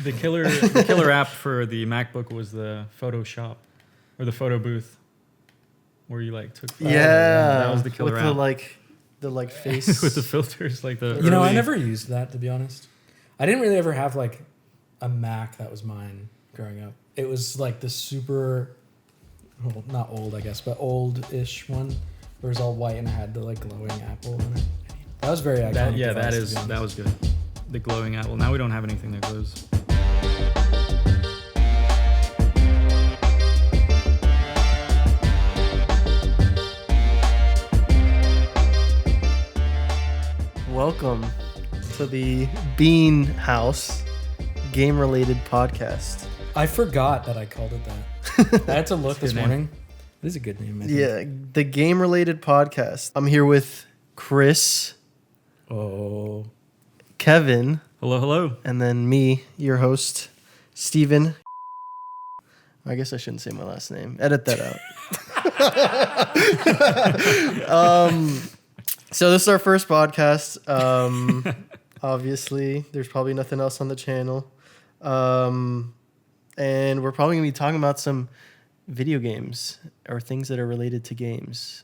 The killer app for the MacBook was the Photoshop or the photo booth where you like took photos. Yeah, that was the killer with app. the face With the filters, like the You know, I early- never used that, to be honest. I didn't really ever have like a Mac that was mine growing up. It was like the super, well, not old, I guess, but old-ish one. Where it was all white and it had the like glowing apple in it. That was very iconic. that was good. The glowing apple. Now we don't have anything that glows. Welcome to the Bean House game-related podcast. I forgot that I called it that. I had to look this good name. morning. It is a good name, I think. Yeah, the game-related podcast. I'm here with Chris, Oh. Kevin, Hello, hello. and then me, your host, Steven. I guess I shouldn't say my last name. Edit that out. So this is our first podcast. Obviously, there's probably nothing else on the channel. And we're probably going to be talking about some video games or things that are related to games.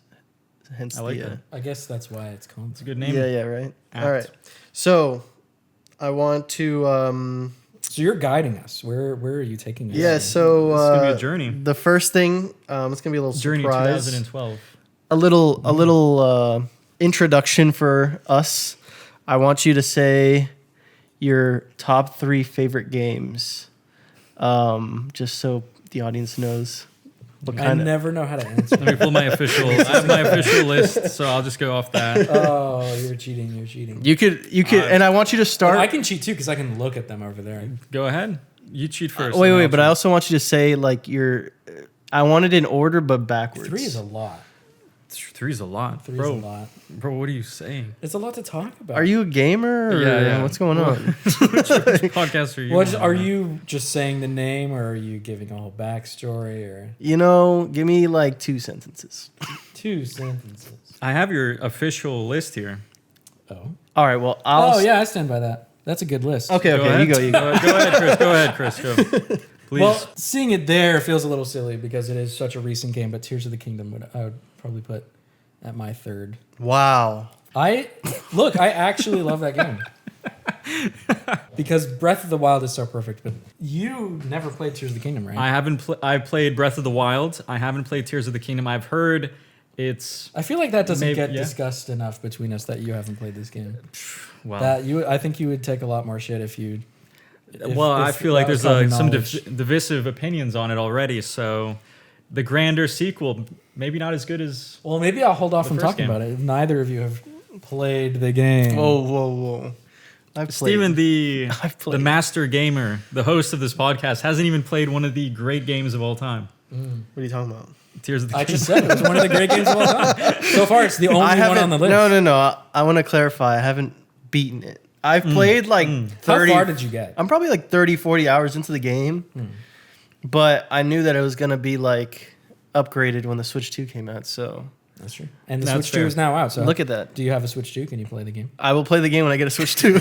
Hence I like the... that. I guess that's why it's called. It's a good name. Yeah, right? Apt. All right. So I want to... So you're guiding us. Where are you taking us? yeah, so... It's gonna be a journey. The first thing, it's going to be a little Journey surprise. 2012. A little introduction for us. I want you to say your top 3 favorite games, just so the audience knows what I kind of. never know how to answer. Let me pull my official. I have my official list, so I'll just go off that. Oh, you're cheating. You're cheating. You could, and I want you to start. I can cheat too because I can look at them over there. Go ahead. You cheat first. wait, and I'll but I cheat. also want you to say like your. I want it in order, but backwards. 3 is a lot. 3's a lot, 3 is bro. a lot. Bro, what are you saying? It's a lot to talk about. Are you a gamer? Or Yeah. What's going on? Podcast are you? What on are now? you just saying the name, or are you giving a whole backstory, or Give me like 2 sentences. 2 sentences? I have your official list here. Oh. All right. Well, I'll. Oh yeah, I stand by that. That's a good list. Okay. Go Okay. ahead. You go. Go ahead, Chris. Go. Please. Well, seeing it there feels a little silly because it is such a recent game. But Tears of the Kingdom, I would probably put at my 3rd. Wow. I actually love that game. Because Breath of the Wild is so perfect, but you never played Tears of the Kingdom, right? I played Breath of the Wild. I haven't played Tears of the Kingdom. I've heard it's I feel like that doesn't get yeah. discussed enough between us that you haven't played this game. well. I think you would take a lot more shit if you. I feel like there's common some knowledge. divisive opinions on it already. So the grander sequel, maybe not as good as. Well, maybe I'll hold off The from first talking game. about it. If neither of you have played the game. Whoa. I've played. Steven, the I've played. master gamer, the host of this podcast, hasn't even played one of the great games of all time. What are you talking about? Tears of the I Kingdom. just said it was one of the great games of all time. So far, it's the only I one haven't. on the list. No. I want to clarify. I haven't beaten it. I've played like 30. How far did you get? I'm probably like 30, 40 hours into the game, but I knew that it was gonna be like upgraded when the Switch 2 came out. So That's true. And the That's Switch 2 fair. is now out. So look at that. Do you have a Switch 2? Can you play the game? I will play the game when I get a Switch 2.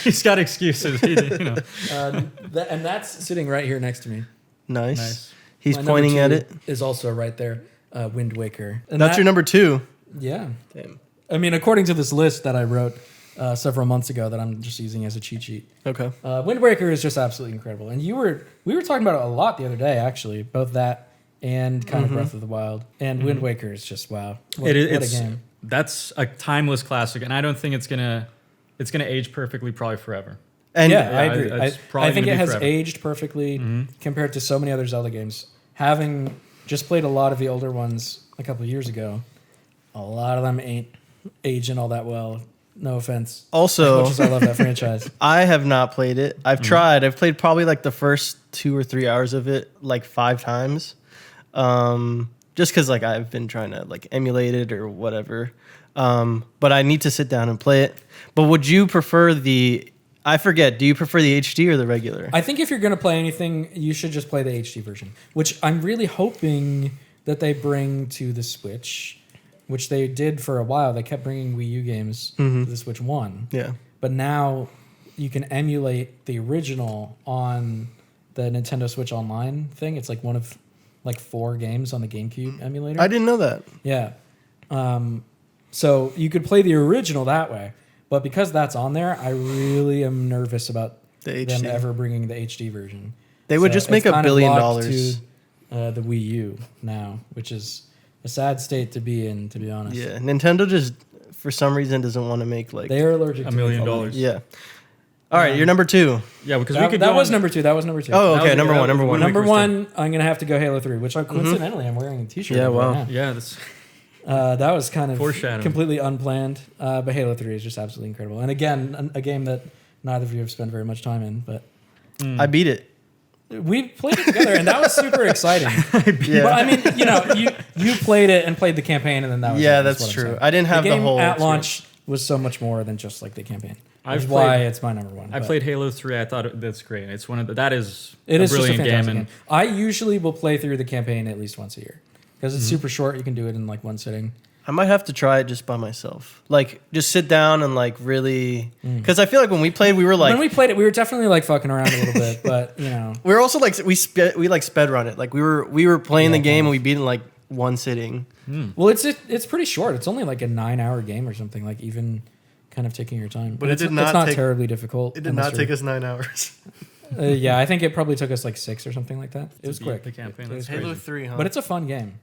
He's got excuses. And that's sitting right here next to me. Nice. He's My number pointing 2 at it. Is also right there. Wind Waker. And That's your number 2. Yeah. Damn. I mean, according to this list that I wrote several months ago that I'm just using as a cheat sheet, Okay. Wind Waker is just absolutely incredible. And we were talking about it a lot the other day, actually, both that and kind of Breath of the Wild. And Wind Waker is just wow. What a game. That's a timeless classic, and I don't think it's gonna age perfectly, probably forever. And Yeah, I agree. it's probably I think gonna it be has forever. aged perfectly compared to so many other Zelda games. Having just played a lot of the older ones a couple of years ago, a lot of them ain't aging all that well. No offense. Also, As much as I love that franchise. I have not played it. I've tried. I've played probably like the first 2 or 3 hours of it like 5 times. Just because like I've been trying to like emulate it or whatever. But I need to sit down and play it. But would you prefer I forget, do you prefer the HD or the regular? I think if you're going to play anything, you should just play the HD version, which I'm really hoping that they bring to the Switch, which they did for a while. They kept bringing Wii U games to the Switch 1. Yeah. But now you can emulate the original on the Nintendo Switch Online thing. It's like one of like 4 games on the GameCube emulator. I didn't know that. Yeah. So you could play the original that way, but because that's on there, I really am nervous about The them HD. ever bringing the HD version. They would just make it's $1 kind of billion. locked to, the Wii U now, which is a sad state to be in, to be honest. Yeah, Nintendo just for some reason doesn't want to make like. They are allergic $1 to million. it. Yeah. All right, you're number 2. Yeah, because we That, could. that go was on- number 2. That was number 2. Oh, That okay. was- Number that one. was Number one one. of my Number first 1, I'm gonna have to go Halo 3, which coincidentally I'm wearing a T-shirt. Yeah, of wow. right now. Yeah, that's That was kind of Foreshadowing. completely unplanned. But Halo 3 is just absolutely incredible. And again, a game that neither of you have spent very much time in, but I beat it. we played it together, and that was super exciting. Yeah. But I mean, you played it and played the campaign, and then that was Yeah, it, that's what I'm true. saying. I didn't have the game whole at experience. launch was so much more than just like the campaign. That's I've why played- it's my number 1. I but played Halo 3. I thought that's great. It's one of that is It a is just a brilliant game. fantastic And game. I usually will play through the campaign at least once a year because Mm-hmm. it's super short. You can do it in like one sitting. I might have to try it just by myself. Like, just sit down and like really, because I feel like when we played, we were like, When we played it, we were definitely like fucking around a little bit, but we were also like we like sped run it. Like we were playing the Yeah, game kind and we beat it in like one sitting. well, it's pretty short. It's only like a 9-hour game or something. Like even kind of taking your time. But it's, it did not It's not take- terribly difficult. It did not take us 9 hours. Yeah, I think it probably took us like 6 or something like that. It was beat quick. the campaign, It was that's quick. Halo 3, huh? But it's a fun game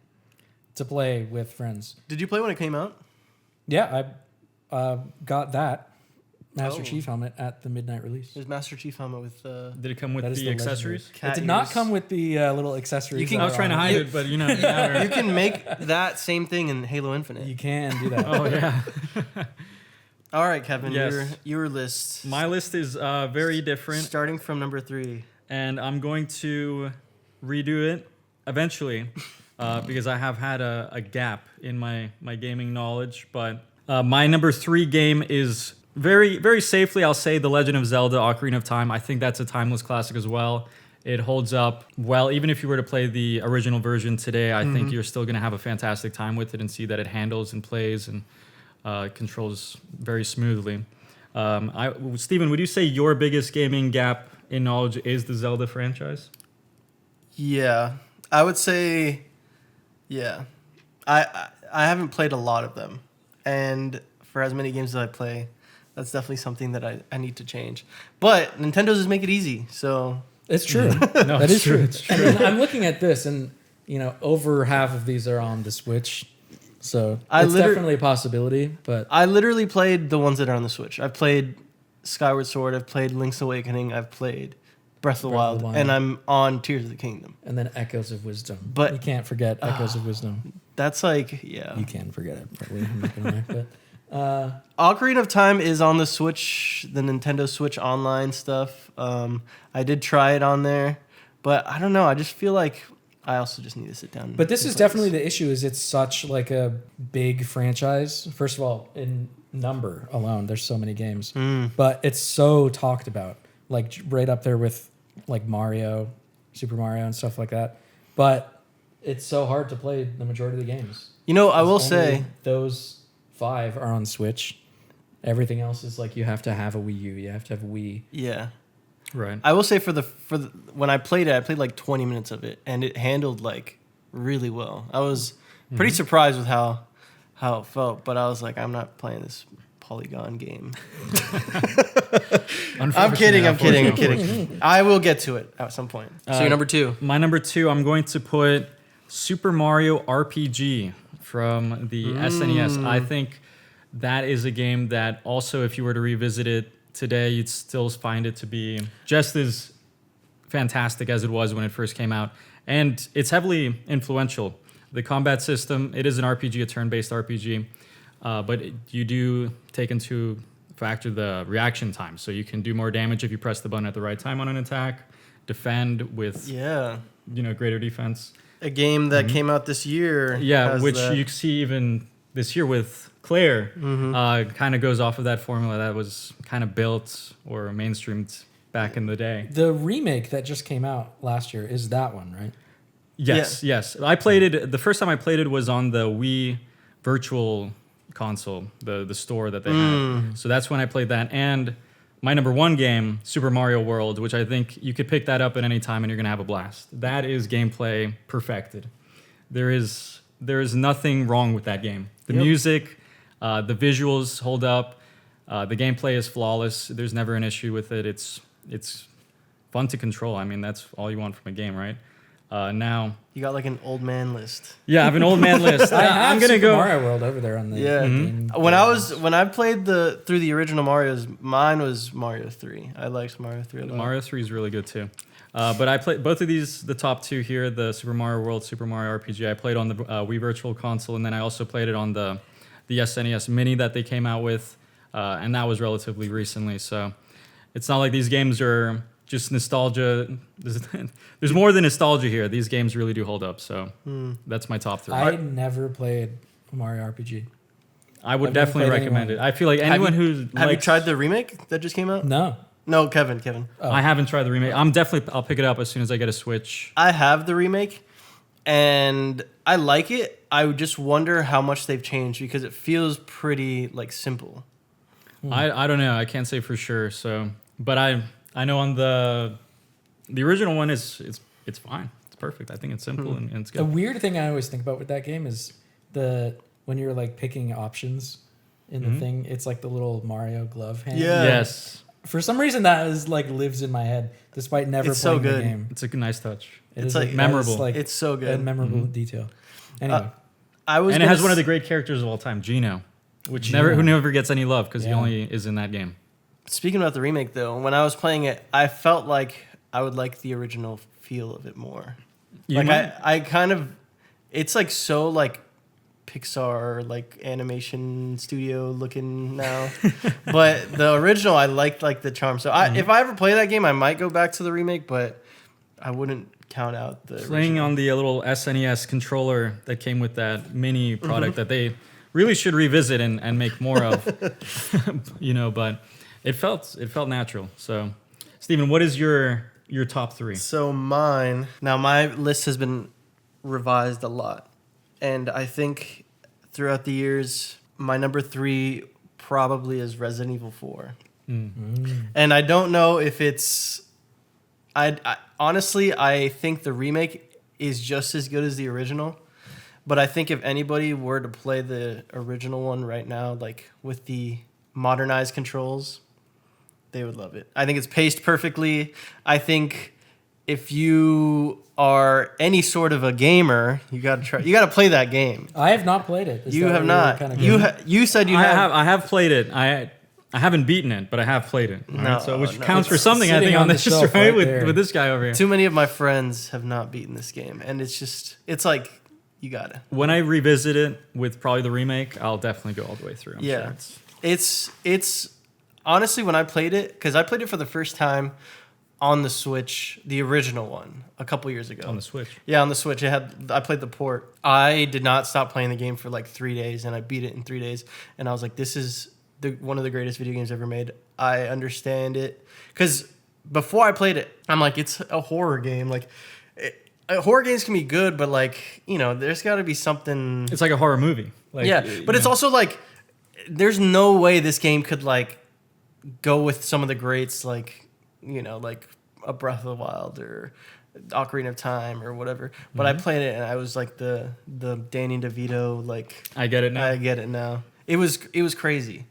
to play with friends. Did you play when it came out? Yeah, I got that Master Oh. Chief helmet at the midnight release. There's Master Chief helmet with. did it come with That is the the accessories? It cat did not ears. come with the little accessories. You can- that I was are trying to on hide it. it, but you know. now You can make that same thing in Halo Infinite. You can do that. oh yeah. All right, Kevin, Yes. your list. My list is very different, Starting from number 3. and I'm going to redo it eventually because I have had a gap in my gaming knowledge. But my number 3 game is very, very safely, I'll say, The Legend of Zelda: Ocarina of Time. I think that's a timeless classic as well. It holds up well. Even if you were to play the original version today, I think you're still going to have a fantastic time with it and see that it handles and plays and controls very smoothly. Steven, would you say your biggest gaming gap in knowledge is the Zelda franchise? Yeah, I would say, yeah. I haven't played a lot of them, and for as many games as I play, that's definitely something that I need to change. But Nintendo just make it easy, so It's true. No, That it's is true. true, it's And then I'm looking at this, and over half of these are on the Switch, so I it's liter- definitely a possibility. But I literally played the ones that are on the Switch. I've played Skyward Sword, I've played Link's Awakening, I've played Breath of the Wild, and I'm on Tears of the Kingdom. and then Echoes of Wisdom. But- you can't forget Echoes of Wisdom. That's like, yeah. You can forget it. Probably. I'm not gonna lie, but Ocarina of Time is on the Switch, the Nintendo Switch Online stuff. I did try it on there, but I don't know. I just feel like I also just need to sit down. But this and is play definitely the issue. Is it's such like a big franchise. First of all, in number alone, there's so many games, but it's so talked about, like right up there with like Mario, Super Mario, and stuff like that. But it's so hard to play the majority of the games. You know, I will Only say, those 5 are on Switch. Everything else is like you have to have a Wii U. You have to have a Wii. yeah. Right. I will say for the when I played it, I played like 20 minutes of it, and it handled like really well. I was pretty surprised with how it felt, but I was like, I'm not playing this polygon game. I'm kidding. I will get to it at some point. So you're number 2. My number 2, I'm going to put Super Mario RPG from the SNES. I think that is a game that also, if you were to revisit it today, you'd still find it to be just as fantastic as it was when it first came out. And it's heavily influential. The combat system, it is an RPG, a turn-based RPG, but you do take into factor the reaction time. So you can do more damage if you press the button at the right time on an attack, defend with Yeah. greater defense. A game that came out this year. Yeah, has which that. you see even this year with Claire, kind of goes off of that formula that was kind of built or mainstreamed back in the day. The remake that just came out last year is that one, right? Yes. I played it. The first time I played it was on the Wii Virtual Console, the store that they had. So that's when I played that. And my number one game, Super Mario World, which I think you could pick that up at any time and you're gonna have a blast. That is gameplay perfected. There is nothing wrong with that game. The music, the visuals hold up. The gameplay is flawless. There's never an issue with it. It's fun to control. I mean, that's all you want from a game, right? Now You got like an old man list. yeah, I have an old man list. I have I'm gonna Super go. Mario World over there on the game. When I played through the original Mario's, mine was Mario 3. I liked Mario 3 a lot. Mario 3 is really good too. But I played both of these, the top two here, the Super Mario World, Super Mario RPG. I played on the Wii Virtual Console, and then I also played it on the SNES Mini that they came out with, and that was relatively recently. So it's not like these games are just nostalgia. There's more than nostalgia here. These games really do hold up. So that's my top three. I never played Mario RPG. I would I've never definitely played recommend anyone. it. I feel like anyone who Have you tried the remake that just came out? No. No, Kevin. I haven't tried the remake. I'll pick it up as soon as I get a Switch. I have the remake, and I like it. I would just wonder how much they've changed because it feels pretty like simple. I don't know. I can't say for sure. So, but I know on the original one it's fine. It's perfect. I think it's simple and it's The good. weird thing I always think about with that game is when you're like picking options in the thing, it's like the little Mario glove hand. Yeah. Yes, For some reason, that is like lives in my head, despite never It's so playing the good. game. it's a nice touch. It It's is like- that is, memorable. like It's so a good. memorable detail. Anyway, I was And it gonna has one of s- the great characters of all time, Gino, which Gino. who never gets any love because he Yeah. only is in that game. Speaking about the remake, though, when I was playing it, I felt like I would like the original feel of it more. You Like might- I kind of, it's like so like Pixar like animation studio looking now, but the original I liked like the charm. So if I ever play that game, I might go back to the remake, but I wouldn't count out the Playing original. on the little SNES controller that came with that mini product that they really should revisit and make more of, but it felt natural. So, Steven, what is your top three? So mine, now my list has been revised a lot. And I think throughout the years, my number 3 probably is Resident Evil 4. And I don't know if it's, I honestly, I think the remake is just as good as the original. But I think if anybody were to play the original one right now, like with the modernized controls, they would love it. I think it's paced perfectly. I think if you are any sort of a gamer, you got to play that game. I have not played it. Is You that have what not. Kind of You said you have. I have played it. I haven't beaten it, but I have played it. All right? No, So which no. counts for It's something, I sitting think, on on the this, shelf right? right with there. this guy over here. Too many of my friends have not beaten this game, and it's like you gotta. When I revisit it with probably the remake, I'll definitely go all the way through. I'm Yeah. sure It's honestly when I played it, because I played it for the first time on the Switch, the original one, a couple years ago. on the Switch. Yeah, on the Switch. I played the port. I did not stop playing the game for like 3 days, and I beat it in 3 days. And I was like, this is one of the greatest video games ever made. I understand it. Because before I played it, I'm like, it's a horror game. Like, horror games can be good, but like, there's got to be something. It's like a horror movie. Like, Yeah, but it's also like, there's no way this game could like go with some of the greats, like like a Breath of the Wild or Ocarina of Time or whatever. But I played it and I was like the Danny DeVito, like I get it now. I get it now. It was crazy.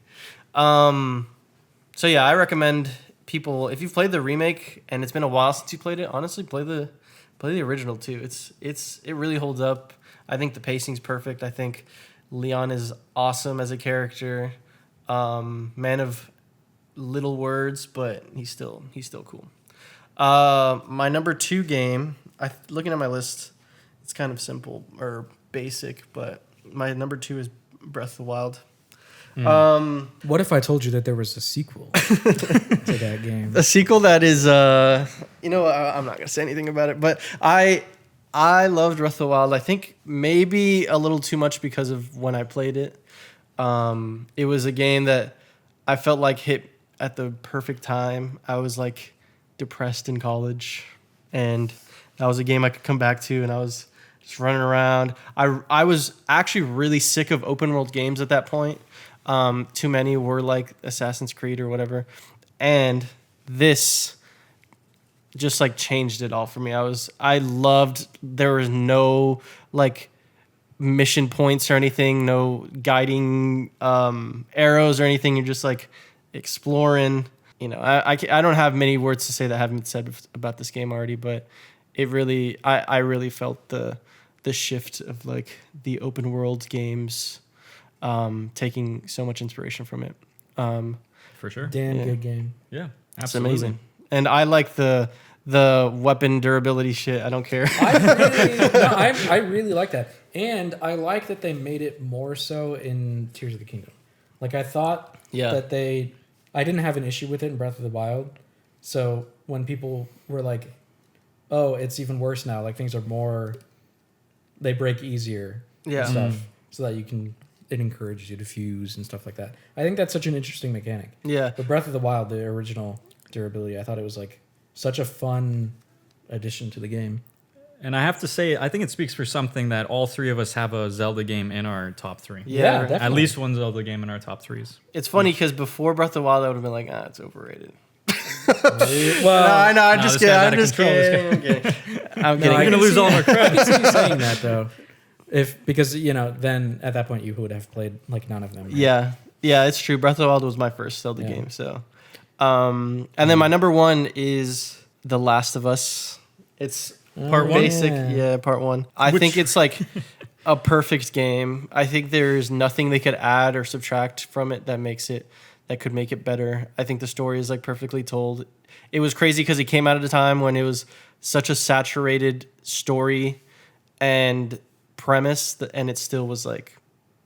So yeah, I recommend people, if you've played the remake and it's been a while since you played it, honestly play the original too. It really holds up. I think the pacing's perfect. I think Leon is awesome as a character. Man of little words, but he's still cool. My number 2 game, looking at my list, it's kind of simple or basic, but my number 2 is Breath of the Wild. What if I told you that there was a sequel to that game? A sequel that is, I'm not gonna say anything about it, but I loved Breath of the Wild. I think maybe a little too much because of when I played it. It was a game that I felt like hit at the perfect time. I was like depressed in college, and that was a game I could come back to, and I was just running around. I was actually really sick of open world games at that point. Too many were like Assassin's Creed or whatever. and this just like changed it all for me. I loved, there was no like mission points or anything, no guiding arrows or anything. You're just like exploring. You know, I don't have many words to say that haven't been said about this game already, but it really, I really felt the shift of like the open world games, taking so much inspiration from it. For sure. Damn good game. Yeah, It's absolutely. amazing. And I like the weapon durability shit. I don't care. I really like that. And I like that they made it more so in Tears of the Kingdom. Like, I thought that I didn't have an issue with it in Breath of the Wild. So when people were like, oh, it's even worse now, like things are more, they break easier and stuff, so that it encourages you to fuse and stuff like that. I think that's such an interesting mechanic. Yeah. But Breath of the Wild, the original durability, I thought it was like such a fun addition to the game. And I have to say, I think it speaks for something that all three of us have a Zelda game in our top three. Yeah, definitely. At least one Zelda game in our top threes. It's funny because before Breath of the Wild, I would have been like, it's overrated. Well, no, I'm no, just this guy's kidding. out of I'm just control, kidding. I'm kidding. I You're can gonna lose see- all of our I credit. can see you saying that though, because then at that point you would have played like none of them. Right? Yeah, it's true. Breath of the Wild was my first Zelda game. So, and then my number one is The Last of Us. It's Part one? basic, part one. I think it's like a perfect game. I think there's nothing they could add or subtract from it that could make it better. I think the story is like perfectly told. It was crazy because it came out at a time when it was such a saturated story and premise, and it still was like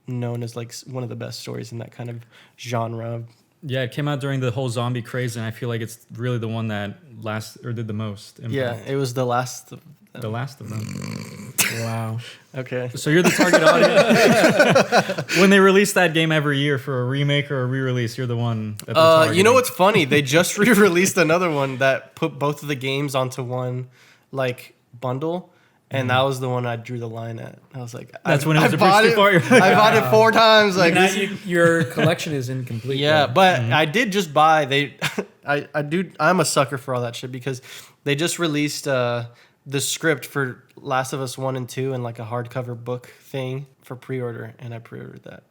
known as like one of the best stories in that kind of genre. Yeah, it came out during the whole zombie craze, and I feel like it's really the one that did the most impact. Yeah, it was the last of them. The last of them. Wow. Okay. So you're the target audience. When they release that game every year for a remake or a re-release, you're the one that they're targeting. You know what's funny? They just re-released another one that put both of the games onto one like bundle, and that was the one I drew the line at. I was like, That's when it was a bridge bought too it- far. I bought it 4 times. Like, Now this- your collection is incomplete. yeah, though. but I did just buy. I'm a sucker for all that shit because they just released the script for Last of Us 1 and 2 and like a hardcover book thing for pre-order, and I pre-ordered that.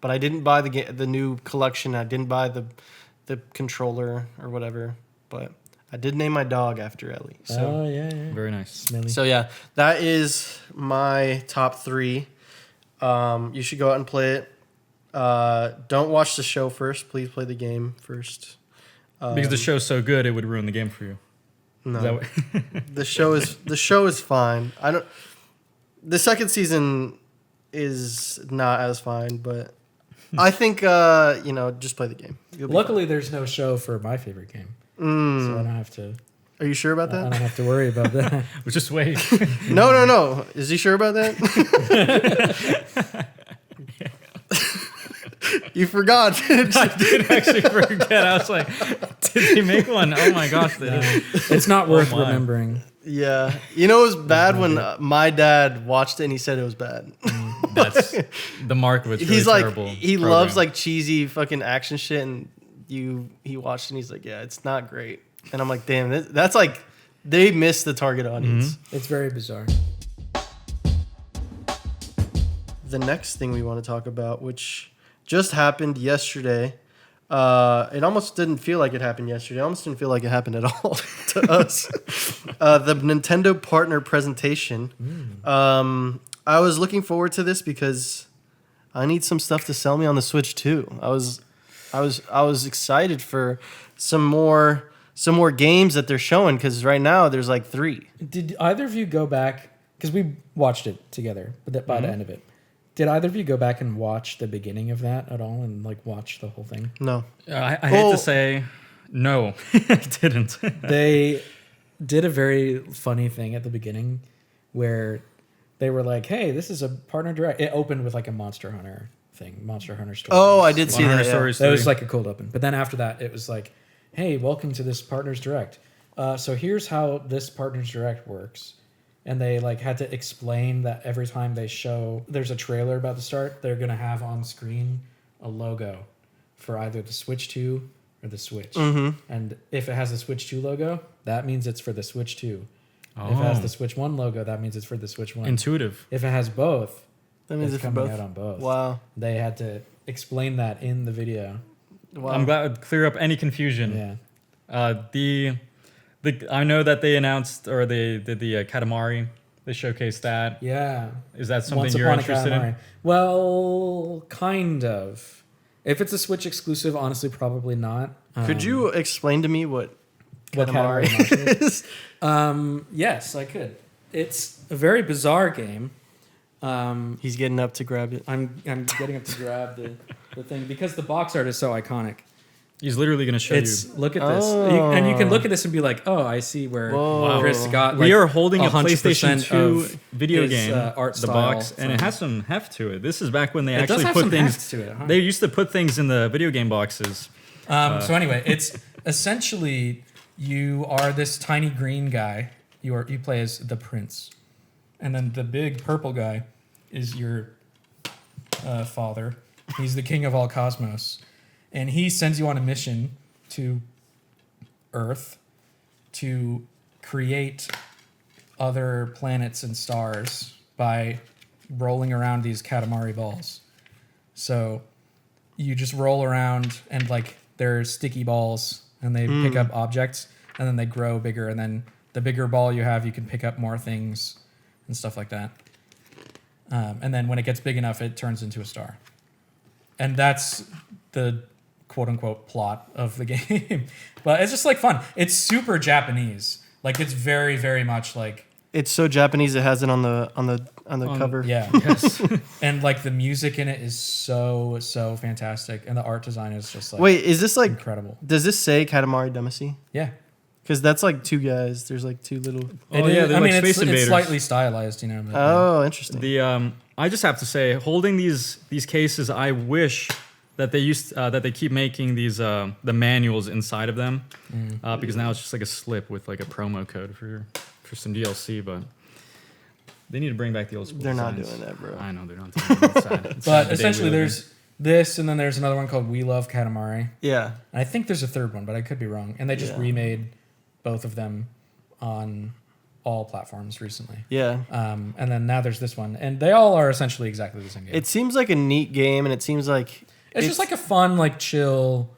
But I didn't buy the new collection. I didn't buy the controller or whatever. But I did name my dog after Ellie. So Oh yeah. Very nice. Smelly. so yeah, that is my top 3. You should go out and play it. Don't watch the show first. Please play the game first. Because the show's so good, it would ruin the game for you. No. Is that what- The show is fine. The second season is not as fine, but I think just play the game. You'll be Luckily, there's no show for my favorite game, so I don't have to. fine. Are you sure about I don't that? have to worry about that. Which just wait. No. Is he sure about that? You forgot. I did actually forget. I was like, did they make one? Oh my gosh, they did. It's not worth my. remembering. Yeah. You know, it was bad when my dad watched it and he said it was bad. That's the mark of it's really He's like, terrible. he program. loves like cheesy fucking action shit, and he watched it and he's like, yeah, it's not great. And I'm like, damn, that's like, they missed the target audience. It's very bizarre. The next thing we want to talk about, which just happened yesterday, it almost didn't feel like it happened yesterday. It almost didn't feel like it happened at all to us. The Nintendo partner presentation. I was looking forward to this because I need some stuff to sell me on the Switch too. I was excited for some more games that they're showing, because right now there's like 3. Did either of you go back? Because we watched it together, but by the end of it, did either of you go back and watch the beginning of that at all and like watch the whole thing? No. I hate to say, no, I didn't. They did a very funny thing at the beginning where they were like, hey, this is a partner direct. It opened with like a Monster Hunter thing, Monster Hunter story. Oh, I did see Hunter that. Yeah. Stories That was 3. like a cold open. But then after that, it was like, hey, welcome to this Partners Direct. So here's how this Partners Direct works. And they like had to explain that every time they show, there's a trailer about to start, they're going to have on screen a logo for either the Switch 2 or the Switch. Mm-hmm. And if it has the Switch 2 logo, that means it's for the Switch 2. If it has the Switch 1 logo, that means it's for the Switch 1. Intuitive. If it has both, That means it's it's for coming both. out on both. Wow. They had to explain that in the video. Wow. I'm glad it would clear up any confusion. Yeah. The I know that they announced or they did the Katamari. They showcased that. Yeah. Is that something Once you're Upon a interested in? Katamari. Well, kind of. If it's a Switch exclusive, honestly, probably not. Could you explain to me what What Katamari Katamari is? Yes, I could. It's a very bizarre game. He's getting up to grab it. I'm getting up to grab the thing because the box art is so iconic. He's literally going to show you. Look at this, Oh. and you can look at this and be like, oh, I see where Whoa. Chris got. We like, are holding a 100% PlayStation 2 of video his, game, art the style box, and it from- has some heft to it. This is back when they It does actually have put some things. heft to it, huh? They used to put things in the video game boxes. So anyway, it's essentially you are this tiny green guy. You play as the prince, and then the big purple guy is your father. He's the king of all cosmos, and he sends you on a mission to Earth to create other planets and stars by rolling around these Katamari balls. So you just roll around and like they're sticky balls and they pick up objects and then they grow bigger, and then the bigger ball you have, you can pick up more things and stuff like that. And then when it gets big enough, it turns into a star. And that's the quote unquote plot of the game. But it's just like fun. It's super Japanese. Like it's very, very much like It's so Japanese. It has it on the cover. yeah. Yes. And like the music in it is so fantastic, and the art design is just like Wait, is this like? incredible. Does this say Katamari Damacy? Yeah. Because that's like two guys. There's like two little. Oh, yeah, they're like Space it's Invaders. slightly stylized, you know. But, Oh, interesting. The I just have to say, holding these cases, I wish that they keep making these the manuals inside of them, because now it's just like a slip with like a promo code for some DLC. But they need to bring back the old school. They're not designs. doing that, bro. I know they're not doing that. It's sad. It's sad But the day essentially, we live in. there's this, and then there's another one called We Love Katamari. Yeah. And I think there's a third one, but I could be wrong. And they just Yeah. remade both of them on all platforms recently. Yeah. And then now there's this one, and they all are essentially exactly the same game. It seems like a neat game, and it seems like It's just like a fun, like chill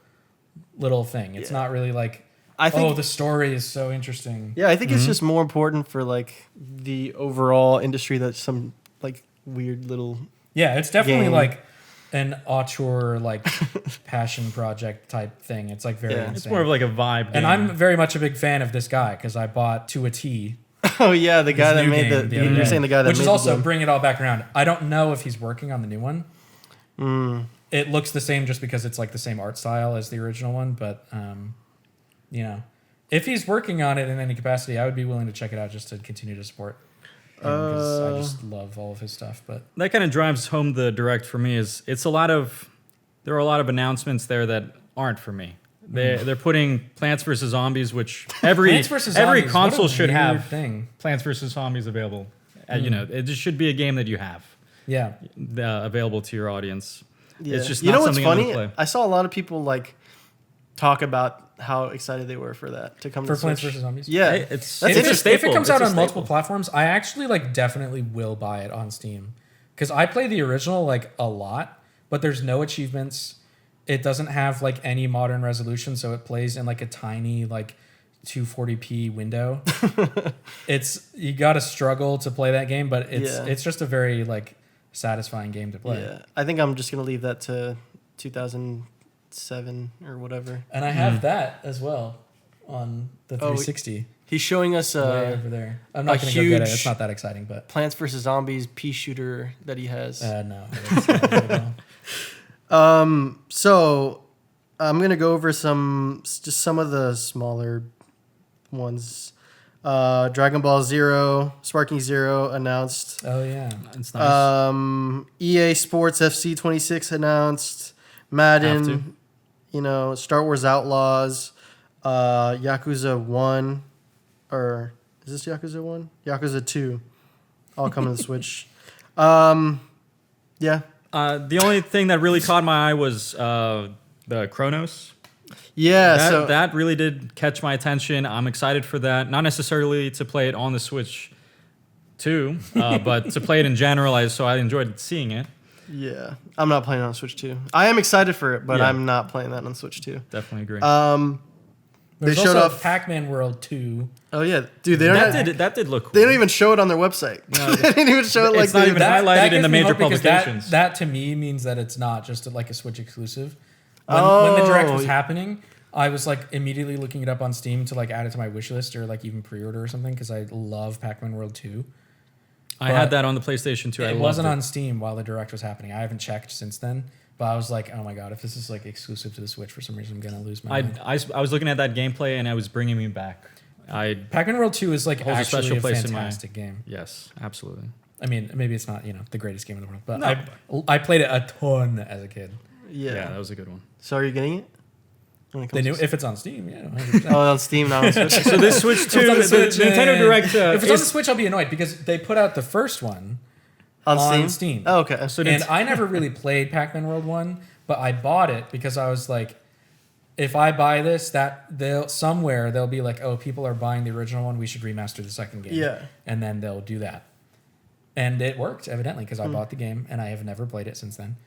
little thing. It's Yeah. not really like, I think. the story is so interesting. Yeah, I think it's just more important for like the overall industry that some like weird little. Yeah, it's definitely Game. like an auteur, like passion project type thing. It's like very Yeah. insane. It's more of like a vibe. and game. I'm very much a big fan of this guy because I bought to a T. Oh yeah, the guy his that new made game the. other You're day. saying the guy that which made is also the game. bring it all back around. I don't know if he's working on the new one. It looks the same just because it's like the same art style as the original one, but you know, if he's working on it in any capacity, I would be willing to check it out just to continue to support him because I just love all of his stuff. But that kind of drives home the direct for me. Is there are a lot of announcements there that aren't for me. They're putting Plants vs Zombies, which every Plants vs. every Zombies, console what a should weird have thing. Plants vs Zombies available. You know, it just should be a game that you have Yeah, available to your audience. Yeah. It's just you not know what's something I'm funny? gonna play. I saw a lot of people like talk about how excited they were for that to come for to Plants Switch. vs Zombies. Yeah, Hey, it's That's if, a it, staple. if it comes It's out a on multiple staple. platforms, I actually like definitely will buy it on Steam because I play the original like a lot, but there's no achievements. It doesn't have like any modern resolution, so it plays in like a tiny like 240p window. You got to struggle to play that game, but it's just a very like satisfying game to play. Yeah, I think I'm just gonna leave that to 2007 or whatever. And I have that as well on the 360. He's showing us way over there. I'm not a going to go get it. huge- It's not that exciting, but Plants vs Zombies pea shooter that he has. no. It's not very well. So I'm gonna go over some of the smaller ones. Dragon Ball Zero, Sparking Zero announced. Oh yeah. It's nice. EA Sports FC 26 announced. Have Madden, Star Wars Outlaws, Yakuza 1, or is this Yakuza 1? Yakuza 2, all coming to the Switch. Yeah. The only thing that really caught my eye was the Chronos Yeah, That, so that really did catch my attention. I'm excited for that. Not necessarily to play it on the Switch too, but to play it in general. So I enjoyed seeing it. yeah, I'm not playing on Switch 2. I am excited for it, but Yeah. I'm not playing that on Switch 2. Definitely agree. There's They showed also off. Pac-Man World 2. Oh yeah, dude, they don't. that did look cool. They don't even show it on their website. No, they didn't even show it like it's not they even did. highlighted in gives the me major hope because publications. That to me means that it's not just like a Switch exclusive. When the direct was happening, I was like immediately looking it up on Steam to like add it to my wish list or like even pre-order or something because I love Pac-Man World 2. I had that on the PlayStation 2. It wasn't on Steam while the direct was happening. I haven't checked since then. But I was like, oh my god, if this is like exclusive to the Switch for some reason, I'm gonna lose my mind. I was looking at that gameplay and it was bringing me back. Pac-Man World 2 is like Holds a actually special a place in my- fantastic game. Yes, absolutely. I mean, maybe it's not the greatest game in the world, but No. I played it a ton as a kid. Yeah, Yeah. that was a good one. So are you getting it? When it They comes knew if it's on Steam, 100%. Oh, on Steam, not on Switch. So this Switch 2, If it's on the the Switch, Nintendo Direct if it's on the is, Switch, I'll be annoyed because they put out the first one on on Steam. Steam. Oh, okay. so And I never really played Pac-Man World 1, but I bought it because I was like, if I buy this, they'll be like, oh, people are buying the original one, we should remaster the second game. Yeah. And then they'll do that. And it worked, evidently, because I bought the game and I have never played it since then.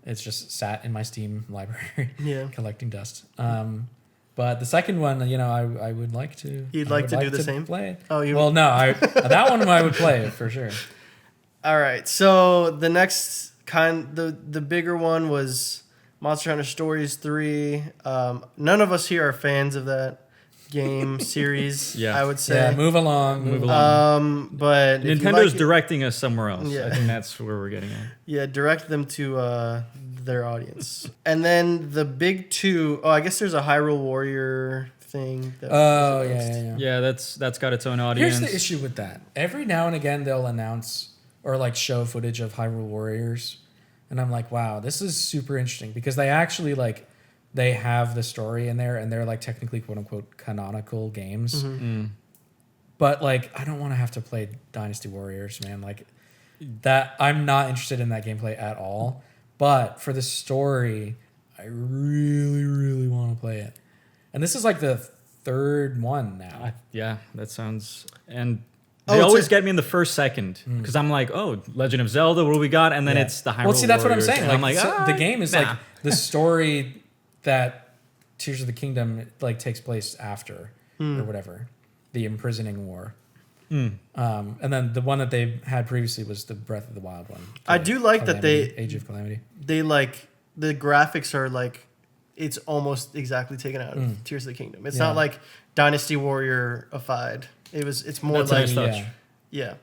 It's just sat in my Steam library Yeah. collecting dust. But the second one, I would like to. You'd I like would to do the same? Play it. Oh, you- Well, no, that one I would play for sure. All right. So the next the bigger one was Monster Hunter Stories 3. None of us here are fans of that game series. Yeah. I would say. Yeah, move along. Move along. But if you Nintendo's like it- directing us somewhere else. Yeah. I think that's where we're getting at. Yeah, direct them to their audience. And then the big two, I guess there's a Hyrule Warrior thing. That Oh, was announced. yeah. Yeah, that's got its own audience. Here's the issue with that. Every now and again, they'll announce or like show footage of Hyrule Warriors, and I'm like, wow, this is super interesting because they actually like they have the story in there, and they're like technically quote unquote canonical games. But like, I don't want to have to play Dynasty Warriors, man. Like that, I'm not interested in that gameplay at all. But for the story, I really, really want to play it. And this is like the third one now. Yeah, that sounds and Oh, they it's always a- get me in the first second because I'm like, oh, Legend of Zelda, what do we got? And then Yeah. it's the Hyrule Well, see, that's what I'm Warriors, saying. and Like, I'm like, so the game is nah. like the story that Tears of the Kingdom like takes place after or whatever, the imprisoning war. And then the one that they had previously was the Breath of the Wild one. I The do like that Age of Calamity. they like the graphics are like it's almost exactly taken out of Tears of the Kingdom. It's Yeah. not like Dynasty Warrior-ified. It's more That's a like nice touch. Yeah.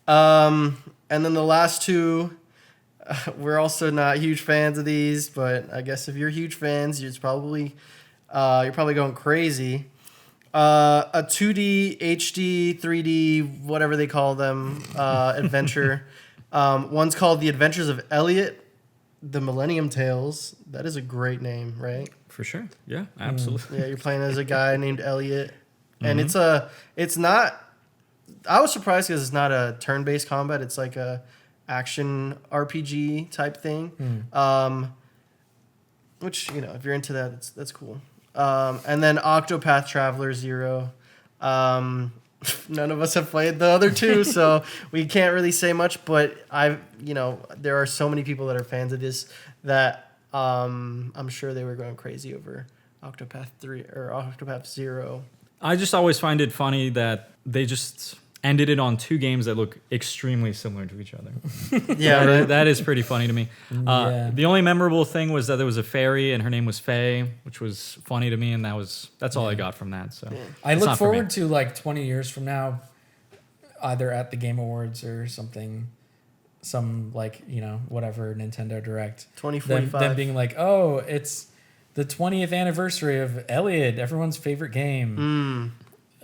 yeah. And then the last two, we're also not huge fans of these, but I guess if you're huge fans, you're probably going crazy. A 2D, HD, 3D, whatever they call them, adventure. One's called The Adventures of Elliot, The Millennium Tales. That is a great name, right? For sure. Yeah, absolutely. Yeah, you're playing as a guy named Elliot, and it's not. I was surprised because it's not a turn-based combat. It's like a action RPG type thing. Which if you're into that, that's cool. And then Octopath Traveler 0. None of us have played the other two, so we can't really say much. But there are so many people that are fans of this that I'm sure they were going crazy over Octopath 3 or Octopath 0. I just always find it funny that they just ended it on two games that look extremely similar to each other. Yeah, That- right? that is pretty funny to me. Yeah. The only memorable thing was that there was a fairy and her name was Faye, which was funny to me, and that's all I got from that. So I it's look not for me. forward to like 20 years from now, either at the Game Awards or something, some like whatever Nintendo Direct. 2045. Them being like, oh, it's the 20th anniversary of Elliot, everyone's favorite game.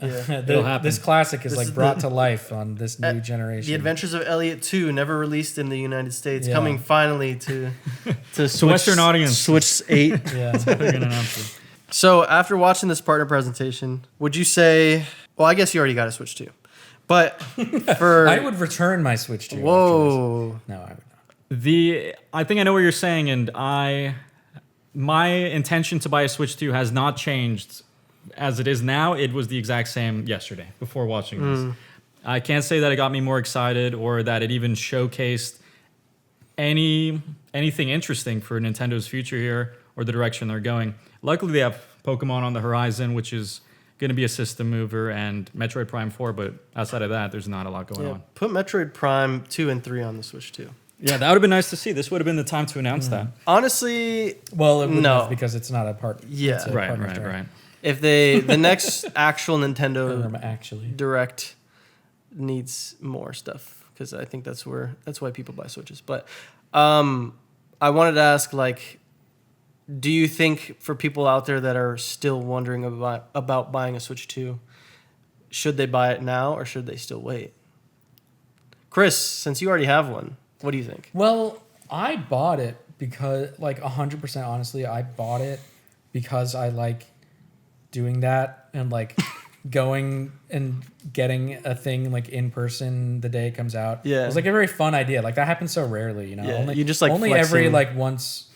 Yeah. It'll happen. This classic is This like is brought to life on this new generation. The Adventures of Elliot 2, never released in the United States, Yeah. coming finally to Switch, Western audience. Switch 8. Yeah. They're gonna announce it. So after watching this partner presentation, would you say? Well, I guess you already got a Switch 2, but for I would return my Switch 2. after whoa, this. No, I would not. I think I know what you're saying, and I my intention to buy a Switch 2 has not changed as it is now. It was the exact same yesterday before watching this. I can't say that it got me more excited or that it even showcased anything interesting for Nintendo's future here or the direction they're going. Luckily, they have Pokemon on the horizon, which is going to be a system mover, and Metroid Prime 4, but outside of that, there's not a lot going on. Put Metroid Prime 2 and 3 on the Switch too. Yeah, that would have been nice to see. This would have been the time to announce that. Honestly, Well, it wouldn't No. have because it's not a part. Yeah. it's a Right, partner right, store. right. if the next actual Nintendo Actually, Direct needs more stuff, because I think that's why people buy Switches. But I wanted to ask, like, do you think for people out there that are still wondering about buying a Switch 2, should they buy it now or should they still wait? Chris, since you already have one, what do you think? well, I bought it because, like, 100% honestly, I bought it because I like doing that and like going and getting a thing like in person the day it comes out. Yeah. It was like a very fun idea. Like that happens so rarely, you know. Yeah, Only, you just, like, only flexing. every like once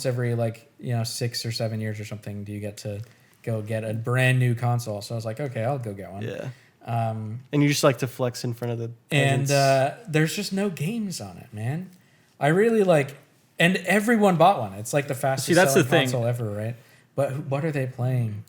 every like 6 or 7 years or something do you get to go get a brand new console. So I was like, okay, I'll go get one. Yeah. And you just like to flex in front of the And peasants. there's just no games on it, man. I really like, and everyone bought one. It's like the fastest that's selling the thing. console ever, right? But what are they playing?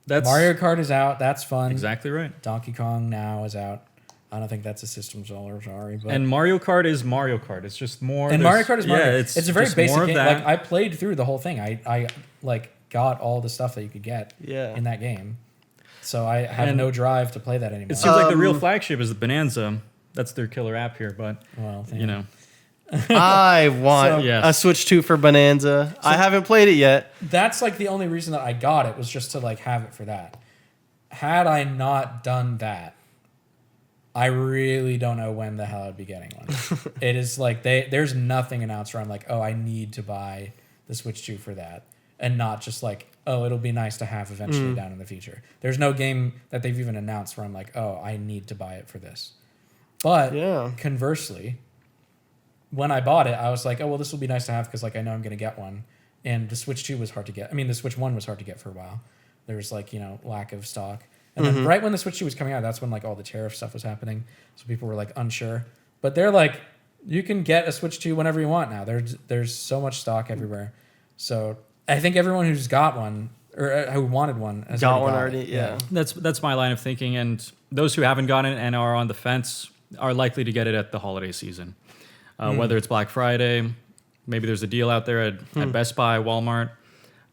That's Mario Kart is out. That's fun. exactly right. Donkey Kong now is out. I don't think that's a system seller, sorry. But And Mario Kart is Mario Kart. It's just more. and Mario Kart is Mario. Yeah, It's a very just basic more of game. that. Like I played through the whole thing. I like got all the stuff that you could get Yeah. in that game. So I have And no drive to play that anymore. It seems like the real flagship is the Bonanza. That's their killer app here, but Well, you know, I want So- Yes. a Switch 2 for Bonanza. I haven't played it yet. That's like the only reason that I got it was just to like have it for that. Had I not done that, I really don't know when the hell I'd be getting one. It is like there's nothing announced where I'm like, oh, I need to buy the Switch 2 for that. And not just like, oh, it'll be nice to have eventually down in the future. There's no game that they've even announced where I'm like, oh, I need to buy it for this. But Yeah. conversely, when I bought it, I was like, oh, well, this will be nice to have because like I know I'm going to get one. And the Switch 2 was hard to get. I mean, the Switch 1 was hard to get for a while. There was like, lack of stock. And then right when the Switch 2 was coming out, that's when like all the tariff stuff was happening. So people were like unsure. But they're like, you can get a Switch 2 whenever you want now. There's so much stock everywhere. So I think everyone who's got one or who wanted one has Got already one got already, it. yeah. that's my line of thinking. And those who haven't gotten it and are on the fence are likely to get it at the holiday season, whether it's Black Friday, maybe there's a deal out there at Best Buy, Walmart,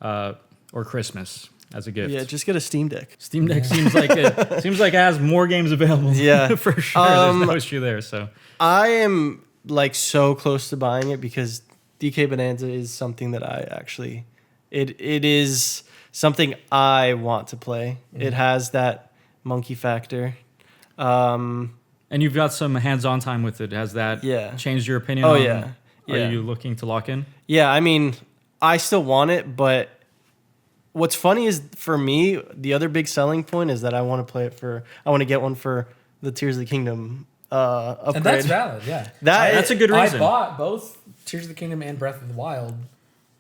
or Christmas as a gift. Yeah, just get a Steam Deck. Steam Deck seems like it has more games available. Yeah. for sure. There's no issue there. So I am like so close to buying it because DK Bonanza is something that I actually it is something I want to play. It has that monkey factor. and you've got some hands-on time with it. Has that Yeah. changed your opinion? Oh, on, yeah. Yeah. Are you looking to lock in? Yeah, I mean, I still want it, but what's funny is for me, the other big selling point is that I want to get one for the Tears of the Kingdom upgrade. And that's valid, yeah. That's a good reason. I bought both Tears of the Kingdom and Breath of the Wild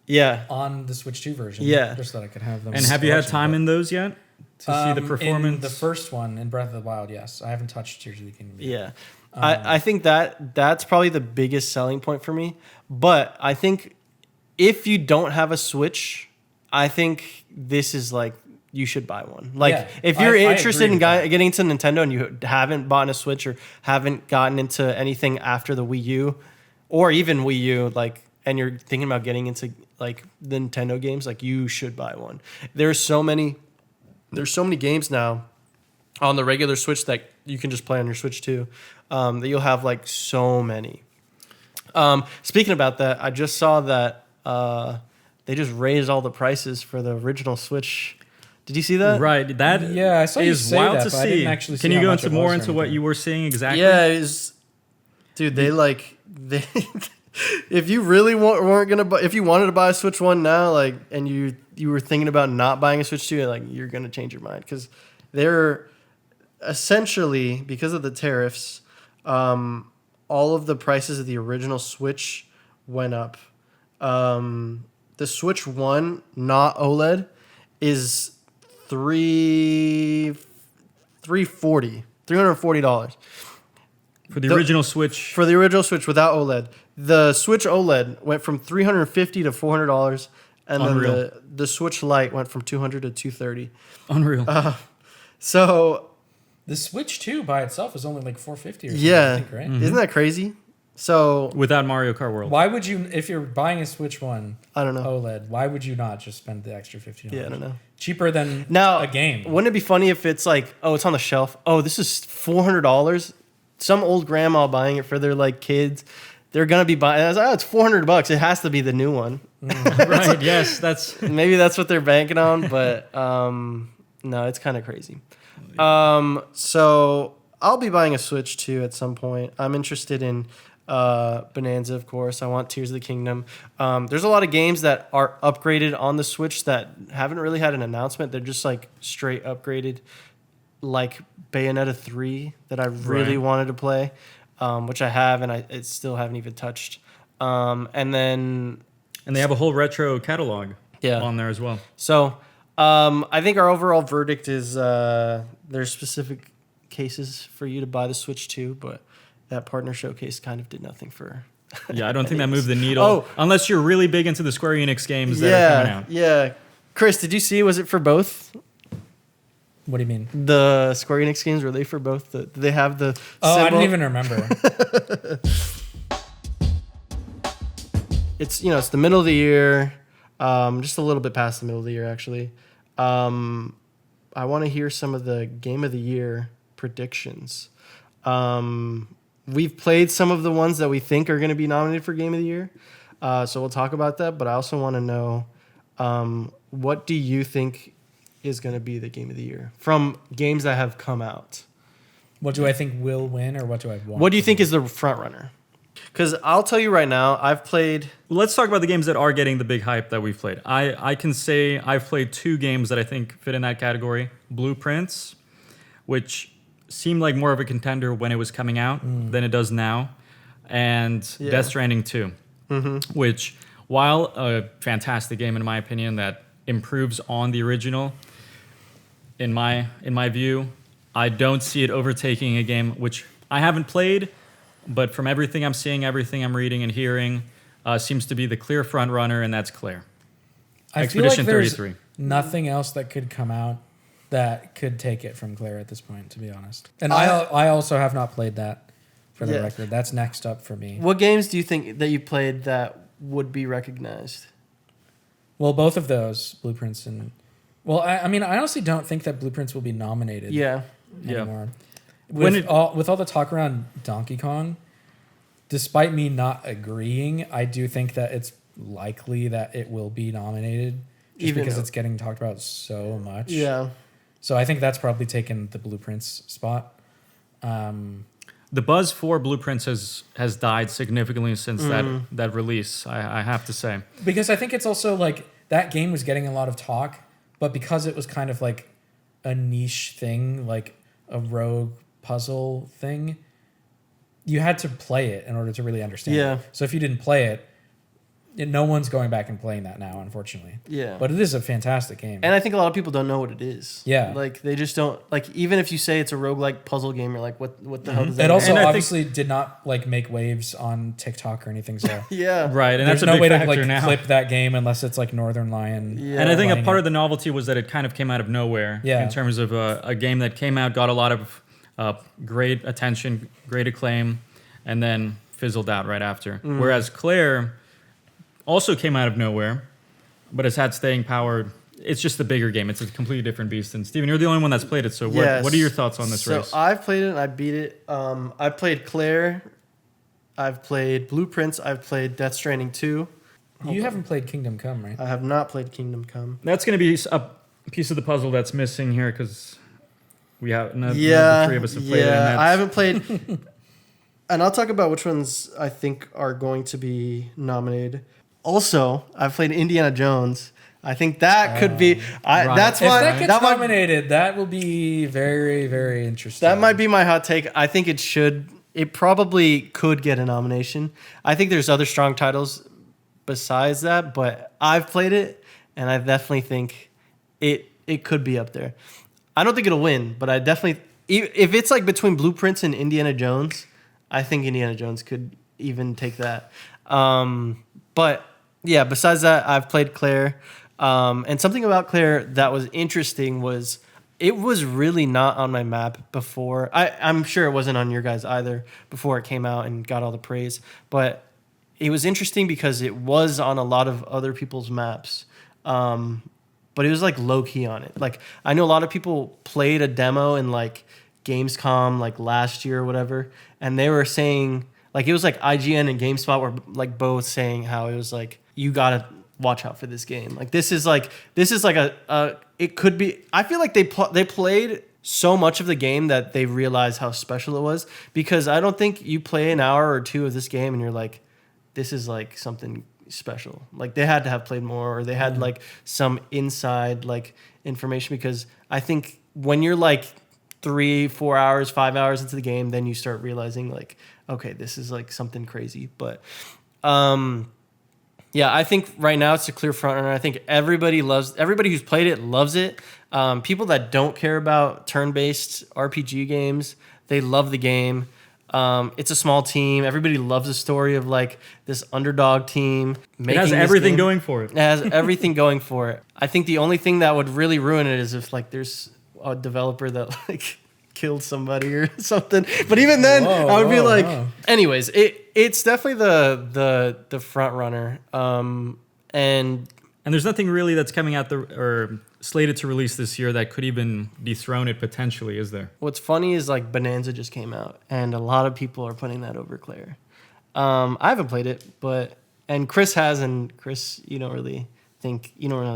Yeah. on the Switch 2 version. Yeah. Just so that I could have them. And have you had selection, time but- in those yet to see the In performance? the first one in Breath of the Wild, yes. I haven't touched Tears of the Kingdom yet. Yeah. I think that's probably the biggest selling point for me. But I think if you don't have a Switch, I think this is like you should buy one. Like Yeah, if you're I interested agree in with that. getting into Nintendo and you haven't bought a Switch or haven't gotten into anything after the Wii U or even Wii U, like, and you're thinking about getting into like the Nintendo games, like you should buy one. There's so many games now on the regular Switch that you can just play on your Switch too. That you'll have like so many. Speaking about that, I just saw that they just raised all the prices for the original Switch. Did you see that? Right. That Yeah, I saw you is say wild that, to but I see. didn't actually Can see you how go much into it more was or into what anything. you were seeing exactly? Yeah, it was, dude. They if you really weren't gonna buy, if you wanted to buy a Switch 1 now, like, and you were thinking about not buying a Switch 2, like, you're gonna change your mind because they're essentially, because of the tariffs, all of the prices of the original Switch went up the Switch 1, not OLED, is $340. For the original Switch. For the original Switch without OLED. The Switch OLED went from $350 to $400, and Unreal. then the Switch Lite went from $200 to $230. Unreal. So The Switch 2 by itself is only like $450 or something, yeah, I think, right? isn't that crazy? So Without Mario Kart World. Why would you, if you're buying a Switch 1 I don't know. OLED, why would you not just spend the extra $50? Yeah, I don't know. Cheaper than Now, a game. Wouldn't it be funny if it's like, oh, it's on the shelf. Oh, this is $400. Some old grandma buying it for their like kids. They're gonna be buying. Oh, it's $400. It has to be the new one. Right, yes, that's... Maybe that's what they're banking on, but no, it's kind of crazy. So I'll be buying a Switch 2 at some point. I'm interested in Bonanza, of course. I want Tears of the Kingdom. There's a lot of games that are upgraded on the Switch that haven't really had an announcement. They're just like straight upgraded, like Bayonetta 3 that I really Right. wanted to play, which I have, and I still haven't even touched. And then And they have a whole retro catalog Yeah. on there as well. So, I think our overall verdict is there's specific cases for you to buy the Switch 2, but that partner showcase kind of did nothing for. Yeah, I don't think that moved the needle. Oh. Unless you're really big into the Square Enix games that are coming out. Yeah. Chris, did you see? Was it for both What do you mean? the Square Enix games? Were they for both? Did they have the? Oh, I symbol? didn't even remember. It's it's the middle of the year, just a little bit past the middle of the year actually. I want to hear some of the Game of the Year predictions. We've played some of the ones that we think are going to be nominated for Game of the Year, so we'll talk about that. But I also want to know, what do you think is going to be the Game of the Year from games that have come out? What do I think will win, or what do I want? What do you to think win? is the front runner? Because I'll tell you right now, I've played. Let's talk about the games that are getting the big hype that we've played. I can say I've played 2 games that I think fit in that category. Blueprints, which seemed like more of a contender when it was coming out than it does now. And Yeah. Death Stranding 2, which, while a fantastic game in my opinion that improves on the original, in my view, I don't see it overtaking a game which I haven't played, but from everything I'm seeing, everything I'm reading and hearing, seems to be the clear front runner, and that's Claire. I feel like Expedition there's 33. nothing else that could come out that could take it from Claire at this point, to be honest. And I also have not played that, for the Yeah. record. That's next up for me. What games do you think that you played that would be recognized? Well, both of those, Blueprints and... Well, I mean, I honestly don't think that Blueprints will be nominated Yeah. anymore. When With all the talk around Donkey Kong, despite me not agreeing, I do think that it's likely that it will be nominated just Even because though- it's getting talked about so much. Yeah. So I think that's probably taken the Blueprints spot. The buzz for Blueprints has died significantly since that release, I have to say. Because I think it's also like that game was getting a lot of talk, but because it was kind of like a niche thing, like a rogue puzzle thing, you had to play it in order to really understand Yeah. it. So if you didn't play it, no one's going back and playing that now, unfortunately. Yeah. But it is a fantastic game. And I think a lot of people don't know what it is. Yeah. Like they just don't like even if you say it's a roguelike puzzle game, you're like, what the hell does that It also And I think- obviously did not like make waves on TikTok or anything. So Yeah. Right, and there's that's a no big way to factor like now. clip that game unless it's like Northern Lion. Yeah. And I think a playing part it. of the novelty was that it kind of came out of nowhere Yeah. in terms of a game that came out, got a lot of great attention, great acclaim, and then fizzled out right after. Whereas Claire also came out of nowhere, but has had staying power. It's just a bigger game. It's a completely different beast. And Steven, you're the only one that's played it. So Yes. what are your thoughts on this So race? I've played it and I beat it. I played Claire. I've played Blueprints. I've played Death Stranding 2. You haven't played Kingdom Come, right? I have not played Kingdom Come. That's going to be a piece of the puzzle that's missing here because we have none of the Yeah. 3 of us have played it. And Yeah. that's, I haven't played. And I'll talk about which ones I think are going to be nominated. Also, I've played Indiana Jones. I think that could be. right. That's If why that gets that might nominated, that will be very, very interesting. that might be my hot take. I think it should. It probably could get a nomination. I think there's other strong titles, besides that, but I've played it, and I definitely think it could be up there. I don't think it'll win, but I definitely, if it's like between Blueprints and Indiana Jones, I think Indiana Jones could even take that. But yeah, besides that, I've played Claire. And something about Claire that was interesting was it was really not on my map before. I'm sure it wasn't on your guys either before it came out and got all the praise. But it was interesting because it was on a lot of other people's maps. But it was like low key on it. Like I know a lot of people played a demo in like Gamescom like last year or whatever, and they were saying like it was like IGN and GameSpot were like both saying how it was like you gotta watch out for this game. Like this is like a it could be. I feel like they played so much of the game that they realized how special it was, because I don't think you play an hour or two of this game and you're like, this is like something special. Like they had to have played more, or they had like some inside like information, because I think when you're like 3, 4 hours, 5 hours into the game, then you start realizing like, okay, this is like something crazy. But yeah, I think right now it's a clear front runner. I think everybody who's played it loves it. People that don't care about turn-based RPG games, they love the game. It's a small team. Everybody loves the story of like this underdog team. It has everything going for it. It has everything going for it. I think the only thing that would really ruin it is if like there's a developer that like killed somebody or something. But even then, I would be like, anyways, it's definitely the front runner. And there's nothing really that's coming out or slated to release this year that could even dethrone it potentially, is there? What's funny is like Bonanza just came out, and a lot of people are putting that over Claire. I haven't played it, and Chris has, and Chris, you don't really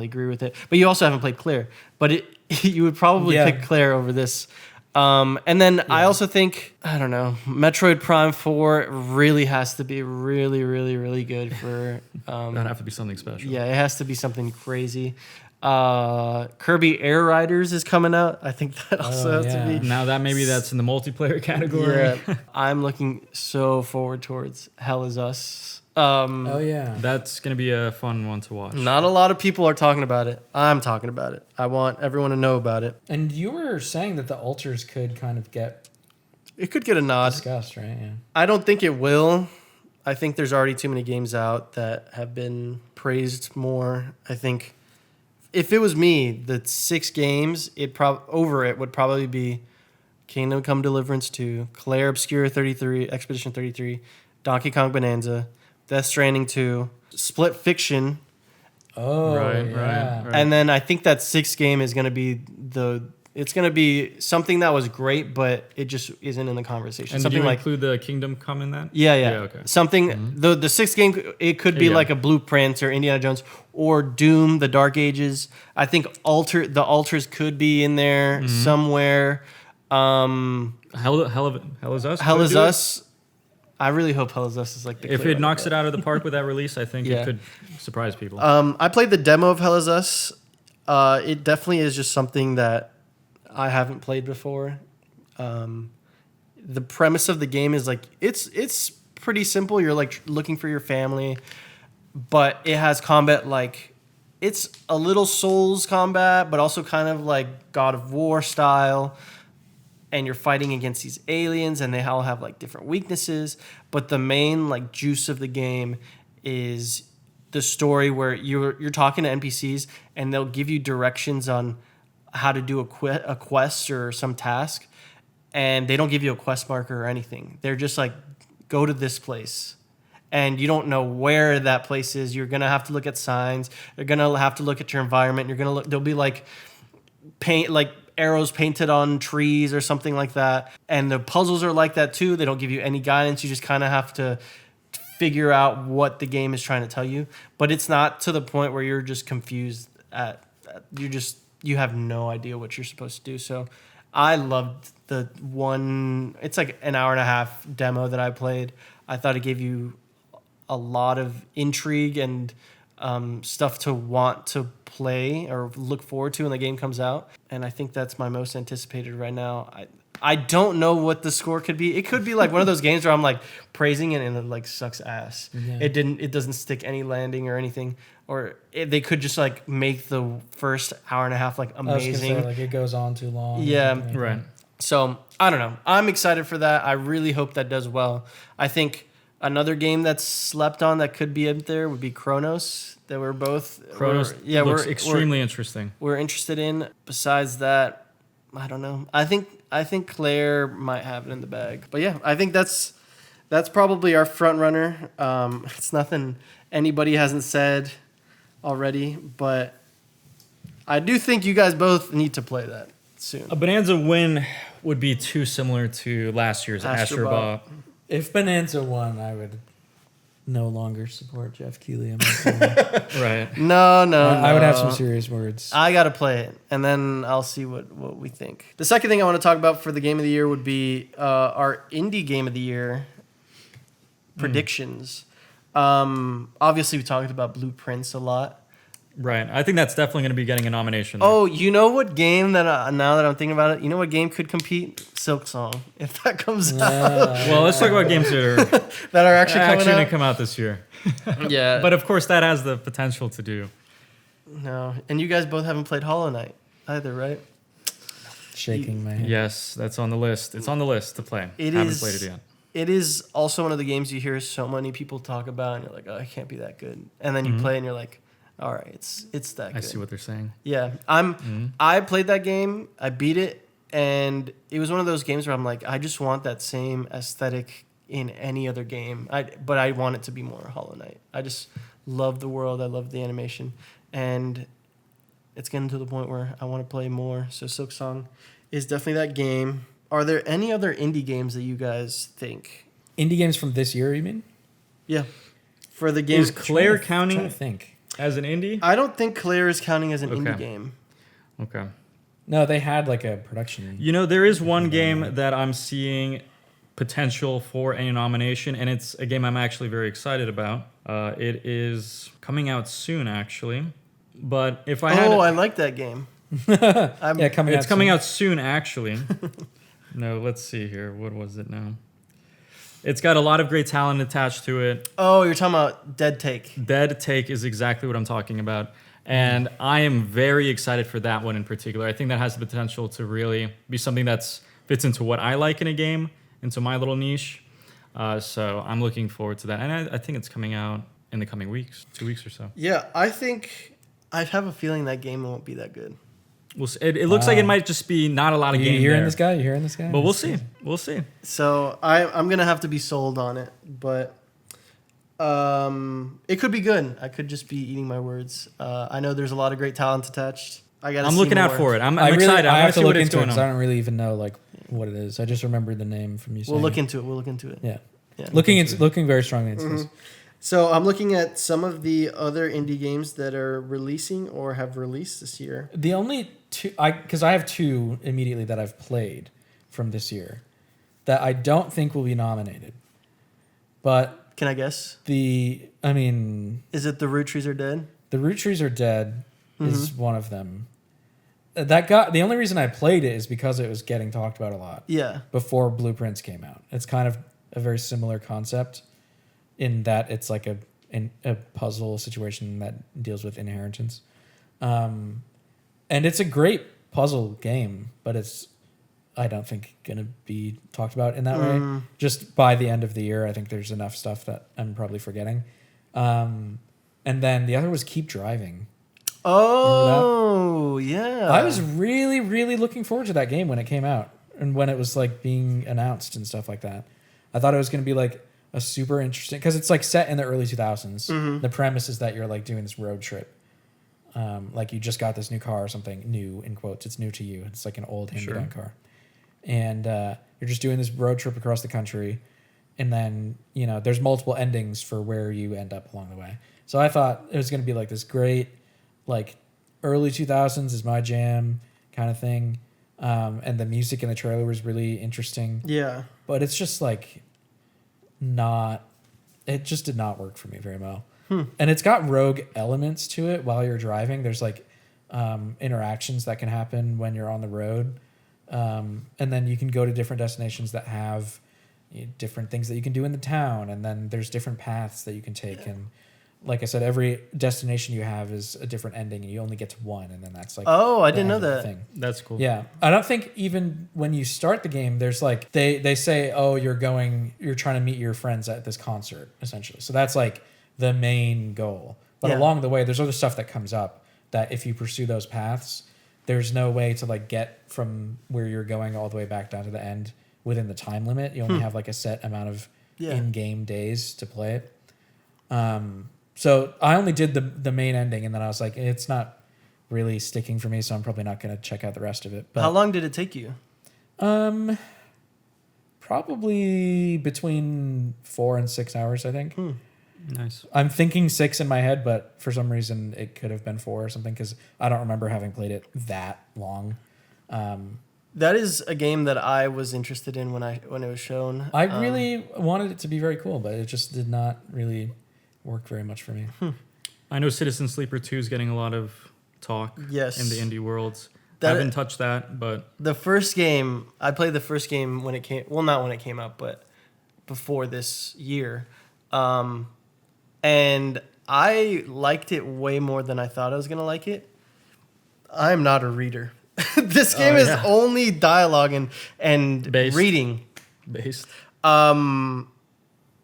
agree with it, but you also haven't played Claire. But you would probably pick Claire over this. And then I also think, I don't know, Metroid Prime 4 really has to be really, really, really good for... That'd have to be something special. Yeah, it has to be something crazy. Kirby Air Riders is coming out. I think that also has to be... Now that's in the multiplayer category. Yeah, I'm looking so forward towards Hell Is Us. That's going to be a fun one to watch. Not a lot of people are talking about it. I'm talking about it. I want everyone to know about it. And you were saying that the altars could kind of get... It could get a nod. Discussed, right? Yeah. I don't think it will. I think there's already too many games out that have been praised more. I think if it was me, the 6 games, over it would probably be Kingdom Come Deliverance 2, Claire Obscura 33, Expedition 33, Donkey Kong Bonanza, Death Stranding 2, Split Fiction. Oh, right. And then I think that 6th game is going to be it's going to be something that was great, but it just isn't in the conversation. And something did you like include the Kingdom Come in that? Yeah. Okay. Something the 6th game, it could be like a Blueprint or Indiana Jones or Doom, the Dark Ages. I think the altars could be in there somewhere. Hell Is Us. Hell Is Us. I really hope Hell Is Us is like the if it knocks it out of the park with that release, I think it could surprise people. I played the demo of Hell Is Us. It definitely is just something that I haven't played before. The premise of the game is like it's pretty simple. You're like looking for your family, but it has combat like it's a little Souls combat, but also kind of like God of War style. And you're fighting against these aliens, and they all have like different weaknesses. But the main like juice of the game is the story where you're talking to NPCs, and they'll give you directions on how to do a quest or some task, and they don't give you a quest marker or anything. They're just like, go to this place, and you don't know where that place is. You're gonna have to look at signs. You're gonna have to look at your environment. You're gonna look. There'll be like arrows painted on trees or something like that. And the puzzles are like that too. They don't give you any guidance. You just kind of have to figure out what the game is trying to tell you. But it's not to the point where you're just confused you have no idea what you're supposed to do. So I loved it's like an hour and a half demo that I played. I thought it gave you a lot of intrigue and stuff to want to play or look forward to when the game comes out. And I think that's my most anticipated right now. I don't know what the score could be. It could be like one of those games where I'm like praising it and it like sucks ass. Yeah. It doesn't stick any landing or anything. Or they could just like make the first hour and a half like I was gonna amazing. say, like it goes on too long. Yeah. Right. So I don't know. I'm excited for that. I really hope that does well. I think another game that's slept on that could be in there would be Chronos. That we're both Chronos looks extremely interesting. We're interested in. Besides that, I don't know. I think Claire might have it in the bag. But yeah, I think that's probably our front runner. It's nothing anybody hasn't said already, but I do think you guys both need to play that soon. A Bonanza win would be too similar to last year's Astrobot. If Bonanza won, I would no longer support Jeff Keighley. Right. No. I would have some serious words. I gotta play it, and then I'll see what we think. The second thing I want to talk about for the game of the year would be our indie game of the year predictions. Obviously, we talked about Blueprints a lot. Right. I think that's definitely going to be getting a nomination. There. Oh, you know what game that now that I'm thinking about it, you know what game could compete? Silk Song, if that comes out. Well, let's talk about games that are That are actually coming going to out. come out this year. Yeah, But of course, that has the potential to do. no. And you guys both haven't played Hollow Knight either, right? Shaking my head. Yes, that's on the list. It's on the list to play. It Haven't is- played it yet. It is also one of the games you hear so many people talk about, and you're like, oh, it can't be that good. And then you play, and you're like, all right, it's that good. I see what they're saying. Yeah, I played that game. I beat it, and it was one of those games where I'm like, I just want that same aesthetic in any other game. But I want it to be more Hollow Knight. I just love the world. I love the animation, and it's getting to the point where I want to play more. So Silk Song is definitely that game. Are there any other indie games that you guys think? Indie games from this year, you mean? Yeah, for the game. Is Claire Trying to counting think. as an indie? I don't think Claire is counting as an Okay. indie game. Okay. No, they had like a production. You know, there is one game that I'm seeing potential for a nomination, and it's a game I'm actually very excited about. It is coming out soon, actually. But if I had... I like that game. Yeah, coming out. It's coming soon. out soon, actually. No, let's see here. What was it now? It's got a lot of great talent attached to it. Oh, you're talking about Dead Take. Dead Take is exactly what I'm talking about. And I am very excited for that one in particular. I think that has the potential to really be something that fits into what I like in a game, into my little niche. So I'm looking forward to that. And I think it's coming out in the coming weeks, 2 weeks or so. Yeah, I have a feeling that game won't be that good. We'll see. It looks like it might just be not a lot of You game hearing there. this guy? You hearing this guy? But we'll see. We'll see. So I'm gonna have to be sold on it, but it could be good. I could just be eating my words. I know there's a lot of great talent attached. I'm looking out for it. I'm I really, excited. I I have want to see look what it's into it going because I on. don't really even know like what it is. I just remembered the name from you saying. We'll look into it. We'll look into it. Yeah. Yeah. Looking very strongly into this. So I'm looking at some of the other indie games that are releasing or have released this year. The only two, because I have two immediately that I've played from this year that I don't think will be nominated. But Can I guess? is Is it The Root Trees Are Dead? The Root Trees Are Dead is one of them. The only reason I played it is because it was getting talked about a lot Yeah. before Blueprints came out. It's kind of a very similar concept in that it's like a puzzle situation that deals with inheritance. And it's a great puzzle game, but it's, I don't think, going to be talked about in that way. Just by the end of the year, I think there's enough stuff that I'm probably forgetting. And then the other was Keep Driving. Oh, yeah. I was really, really looking forward to that game when it came out and when it was like being announced and stuff like that. I thought it was going to be like a super interesting, because it's like set in the early 2000s. The premise is that you're like doing this road trip. Like you just got this new car or something new, in quotes. It's new to you. It's like an old hand-me-down car. And you're just doing this road trip across the country. And then, there's multiple endings for where you end up along the way. So I thought it was going to be like this great, like early 2000s is my jam kind of thing. And the music in the trailer was really interesting. Yeah. But it's just like it just did not work for me very well. And it's got rogue elements to it while you're driving. There's like interactions that can happen when you're on the road. And then you can go to different destinations that have different things that you can do in the town. And then there's different paths that you can take. And like I said, every destination you have is a different ending, and you only get to one. And then that's like, Oh, I the didn't know end of the that. thing. That's cool. Yeah. I don't think even when you start the game, there's like, they say, oh, you're trying to meet your friends at this concert, essentially. So that's like the main goal. But Yeah. along the way, there's other stuff that comes up that if you pursue those paths, there's no way to like get from where you're going all the way back down to the end within the time limit. You only have like a set amount of in-game days to play it. So I only did the main ending, and then I was like, it's not really sticking for me, so I'm probably not going to check out the rest of it. But How long did it take you? probably between 4 and 6 hours, I think. Nice. I'm thinking 6 in my head, but for some reason it could have been 4 or something, because I don't remember having played it that long. That is a game that I was interested in when it was shown. I really wanted it to be very cool, but it just did not really work very much for me. I know Citizen Sleeper 2 is getting a lot of talk Yes. in the indie worlds. I That- haven't touched that, but The first game, I played the first game when it came, well, not when it came out, but before this year. And I liked it way more than I thought I was going to like it. I'm not a reader. This game is yeah. only dialogue and Based. reading. based.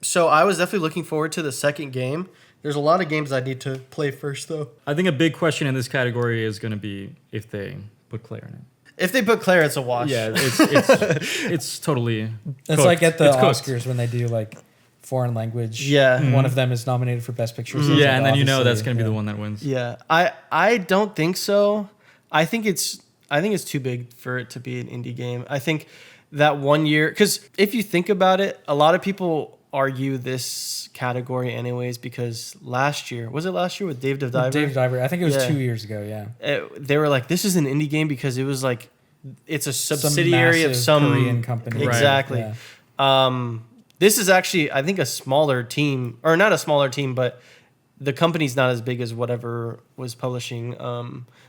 So I was definitely looking forward to the second game. There's a lot of games I need to play first, though. I think a big question in this category is going to be if they put Claire in it. If they put Claire, it's a watch. Yeah, it's totally. It's cooked. like at the It's cooked. Oscars when they do like foreign language. Yeah. One of them is nominated for Best Picture. So it's Yeah, like, and then you know that's obviously, going to be the yeah. one that wins. Yeah, I don't think so. I think it's too big for it to be an indie game. I think that 1 year, because if you think about it, a lot of people argue this category anyways, because last year with Dave the Diver? Dave Diver. I think it was Yeah. 2 years ago. Yeah. They were like, this is an indie game because it was like, it's a subsidiary of massive some Korean company. Right. Exactly. Yeah. This is actually, I think, a smaller team, or not a smaller team, but the company's not as big as whatever was publishing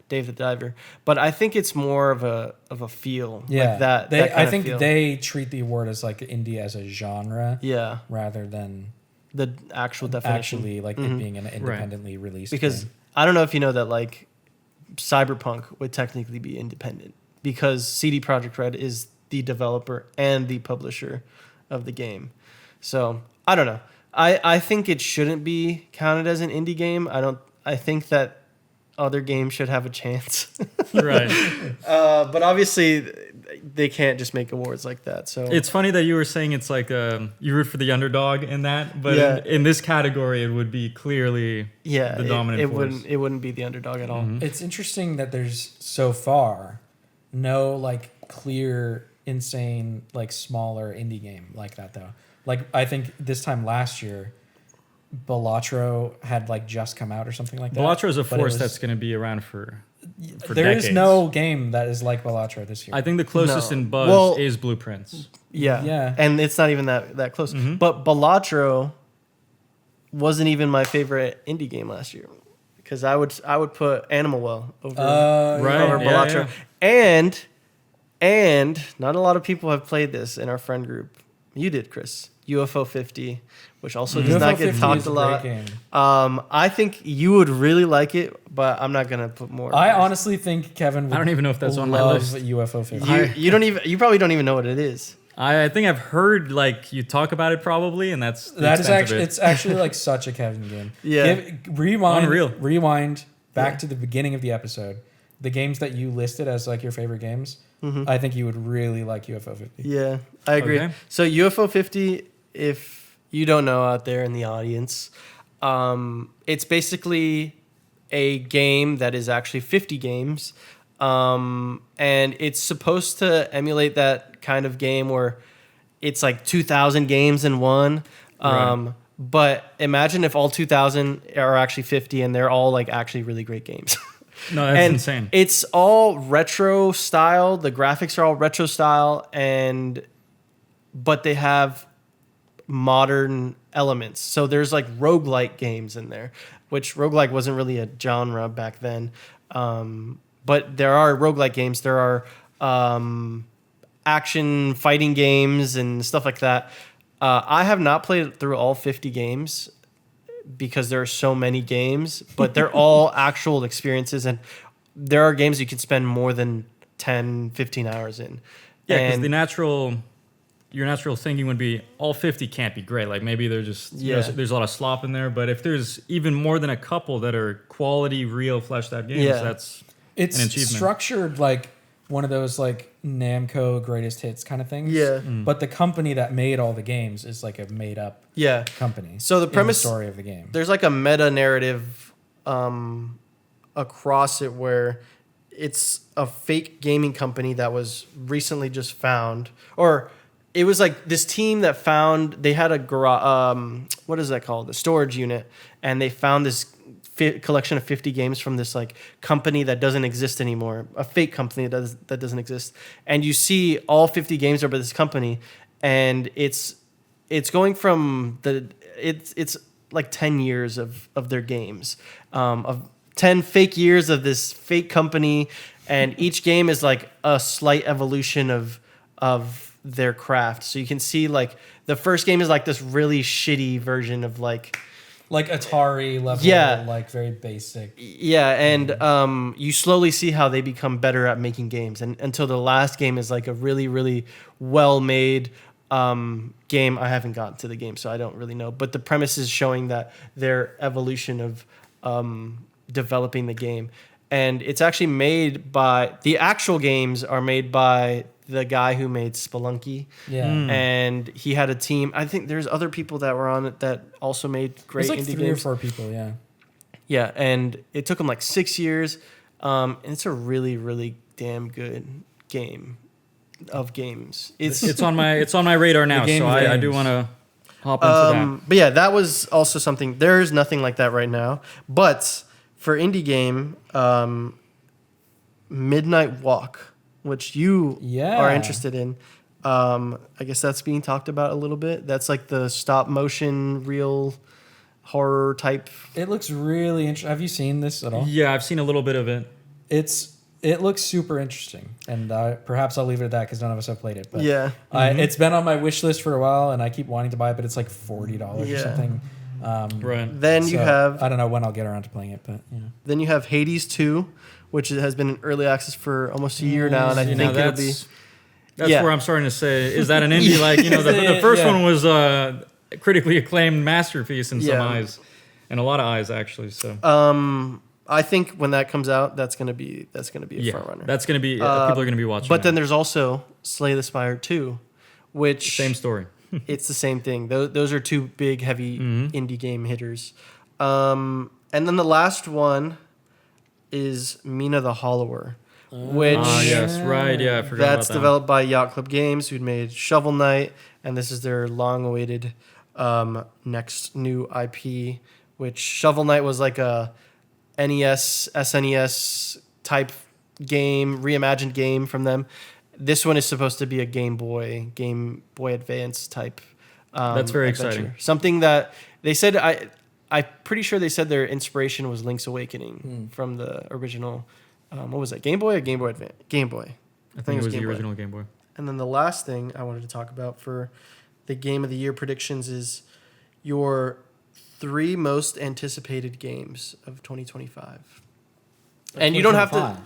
Dave the Diver. But I think it's more of a feel Yeah. like that. They, that kind I of think feel. they treat the award as like indie as a genre yeah, rather than the actual definition. actually like it being an independently released. Because game. I don't know if you know that like Cyberpunk would technically be independent because CD Projekt Red is the developer and the publisher of the game. So I don't know. I think it shouldn't be counted as an indie game. I think that other games should have a chance. Right. But obviously they can't just make awards like that. So It's funny that you were saying it's like you root for the underdog in that, but Yeah. in this category, it would be clearly yeah, the dominant it force. wouldn't be the underdog at all. It's interesting that there's so far no like clear, insane, like smaller indie game like that though. Like I think this time last year, Balatro had like just come out or something like that. Balatro is a But it force was- that's going to be around for there is decades. no game that is like Balatro this year. I think the closest No. in buzz Well- is Blueprints. Yeah. Yeah. And it's not even that close. But Balatro wasn't even my favorite indie game last year. Because I would put Animal Well over, Right. over Yeah, Balatro. And not a lot of people have played this in our friend group. You did, Chris. UFO 50, which also does UFO not get 50 talked is a a lot. great game. I think you would really like it, but I'm not gonna put more. I honestly think Kevin would I don't even know if that's on my love list. UFO 50. you probably don't even know what it is. I think I've heard like you talk about it probably, and that's the That is extent of actually it. it's actually like such a Kevin game. Yeah. Rewind back Yeah. to the beginning of the episode. The games that you listed as like your favorite games, I think you would really like UFO 50. Yeah, I agree. Okay. So UFO 50, if you don't know out there in the audience, it's basically a game that is actually 50 games. And it's supposed to emulate that kind of game where it's like 2,000 games in one. Right. But imagine if all 2,000 are actually 50 and they're all like actually really great games. No, that's and insane. It's all retro style. The graphics are all retro style, but they have modern elements. So there's like roguelike games in there, which roguelike wasn't really a genre back then. But there are roguelike games. There are action fighting games and stuff like that. I have not played through all 50 games because there are so many games, but they're all actual experiences. And there are games you can spend more than 10, 15 hours in. Yeah, because your natural thinking would be all 50 can't be great. Like maybe they're just, there's a lot of slop in there. But if there's even more than a couple that are quality, real, fleshed out games, that's it's an achievement. Structured like one of those like Namco greatest hits kind of things. Yeah. But the company that made all the games is like a made up company. So the premise story of the game. There's like a meta narrative across it where it's a fake gaming company that was recently just found, or it was like this team that found, they had a garage, what is that called? The storage unit. And they found this collection of 50 games from this like company that doesn't exist anymore, a fake company that doesn't exist. And you see all 50 games are by this company, and it's going from it's like 10 years of their games, of 10 fake years of this fake company, and each game is like a slight evolution of their craft. So you can see like the first game is like this really shitty version of like Atari level, like very basic. Yeah, and you slowly see how they become better at making games, and until the last game is like a really, really well-made game. I haven't gotten to the game, so I don't really know. But the premise is showing that their evolution of developing the game. And it's actually made by... The actual games are made by the guy who made Spelunky. Yeah. And he had a team. I think there's other people that were on it that also made great There's like indie 3 games. or 4 people, yeah. Yeah, and it took him like 6 years. And it's a really, really damn good game of games. It's on my radar now, so I do want to hop into that. But yeah, that was also something. There's nothing like that right now. But for indie game, Midnight Walk, which you are interested in, I guess that's being talked about a little bit. That's like the stop motion real horror type. It looks really interesting. Have you seen this at all? Yeah, I've seen a little bit of it. It looks super interesting, and perhaps I'll leave it at that because none of us have played it. But yeah, it's been on my wish list for a while, and I keep wanting to buy it, but it's like $40 or something. Right. Then you have... I don't know when I'll get around to playing it, but yeah. Then you have Hades 2, which has been in early access for almost a year now, and I think it'll be... That's where I'm starting to say, is that an indie? Like, the first one was a critically acclaimed masterpiece in some eyes, and a lot of eyes actually. So, I think when that comes out, that's gonna be a front runner. That's gonna be people are gonna be watching. But then there's also Slay the Spire 2, which same story. It's the same thing. Those are two big, heavy indie game hitters. And then the last one is Mina the Hollower, which yes, right, yeah, I forgot that's about that. developed by Yacht Club Games, who'd made Shovel Knight, and this is their long-awaited next new IP. Which Shovel Knight was like a NES, SNES type game, reimagined game from them. This one is supposed to be a Game Boy Advance type. That's very adventure. exciting. Something that they said, I'm pretty sure they said their inspiration was Link's Awakening from the original. What was that? Game Boy or Game Boy Advance? Game Boy. I think it was the original Game Boy. And then the last thing I wanted to talk about for the Game of the Year predictions is your 3 most anticipated games of 2025. And you don't have to,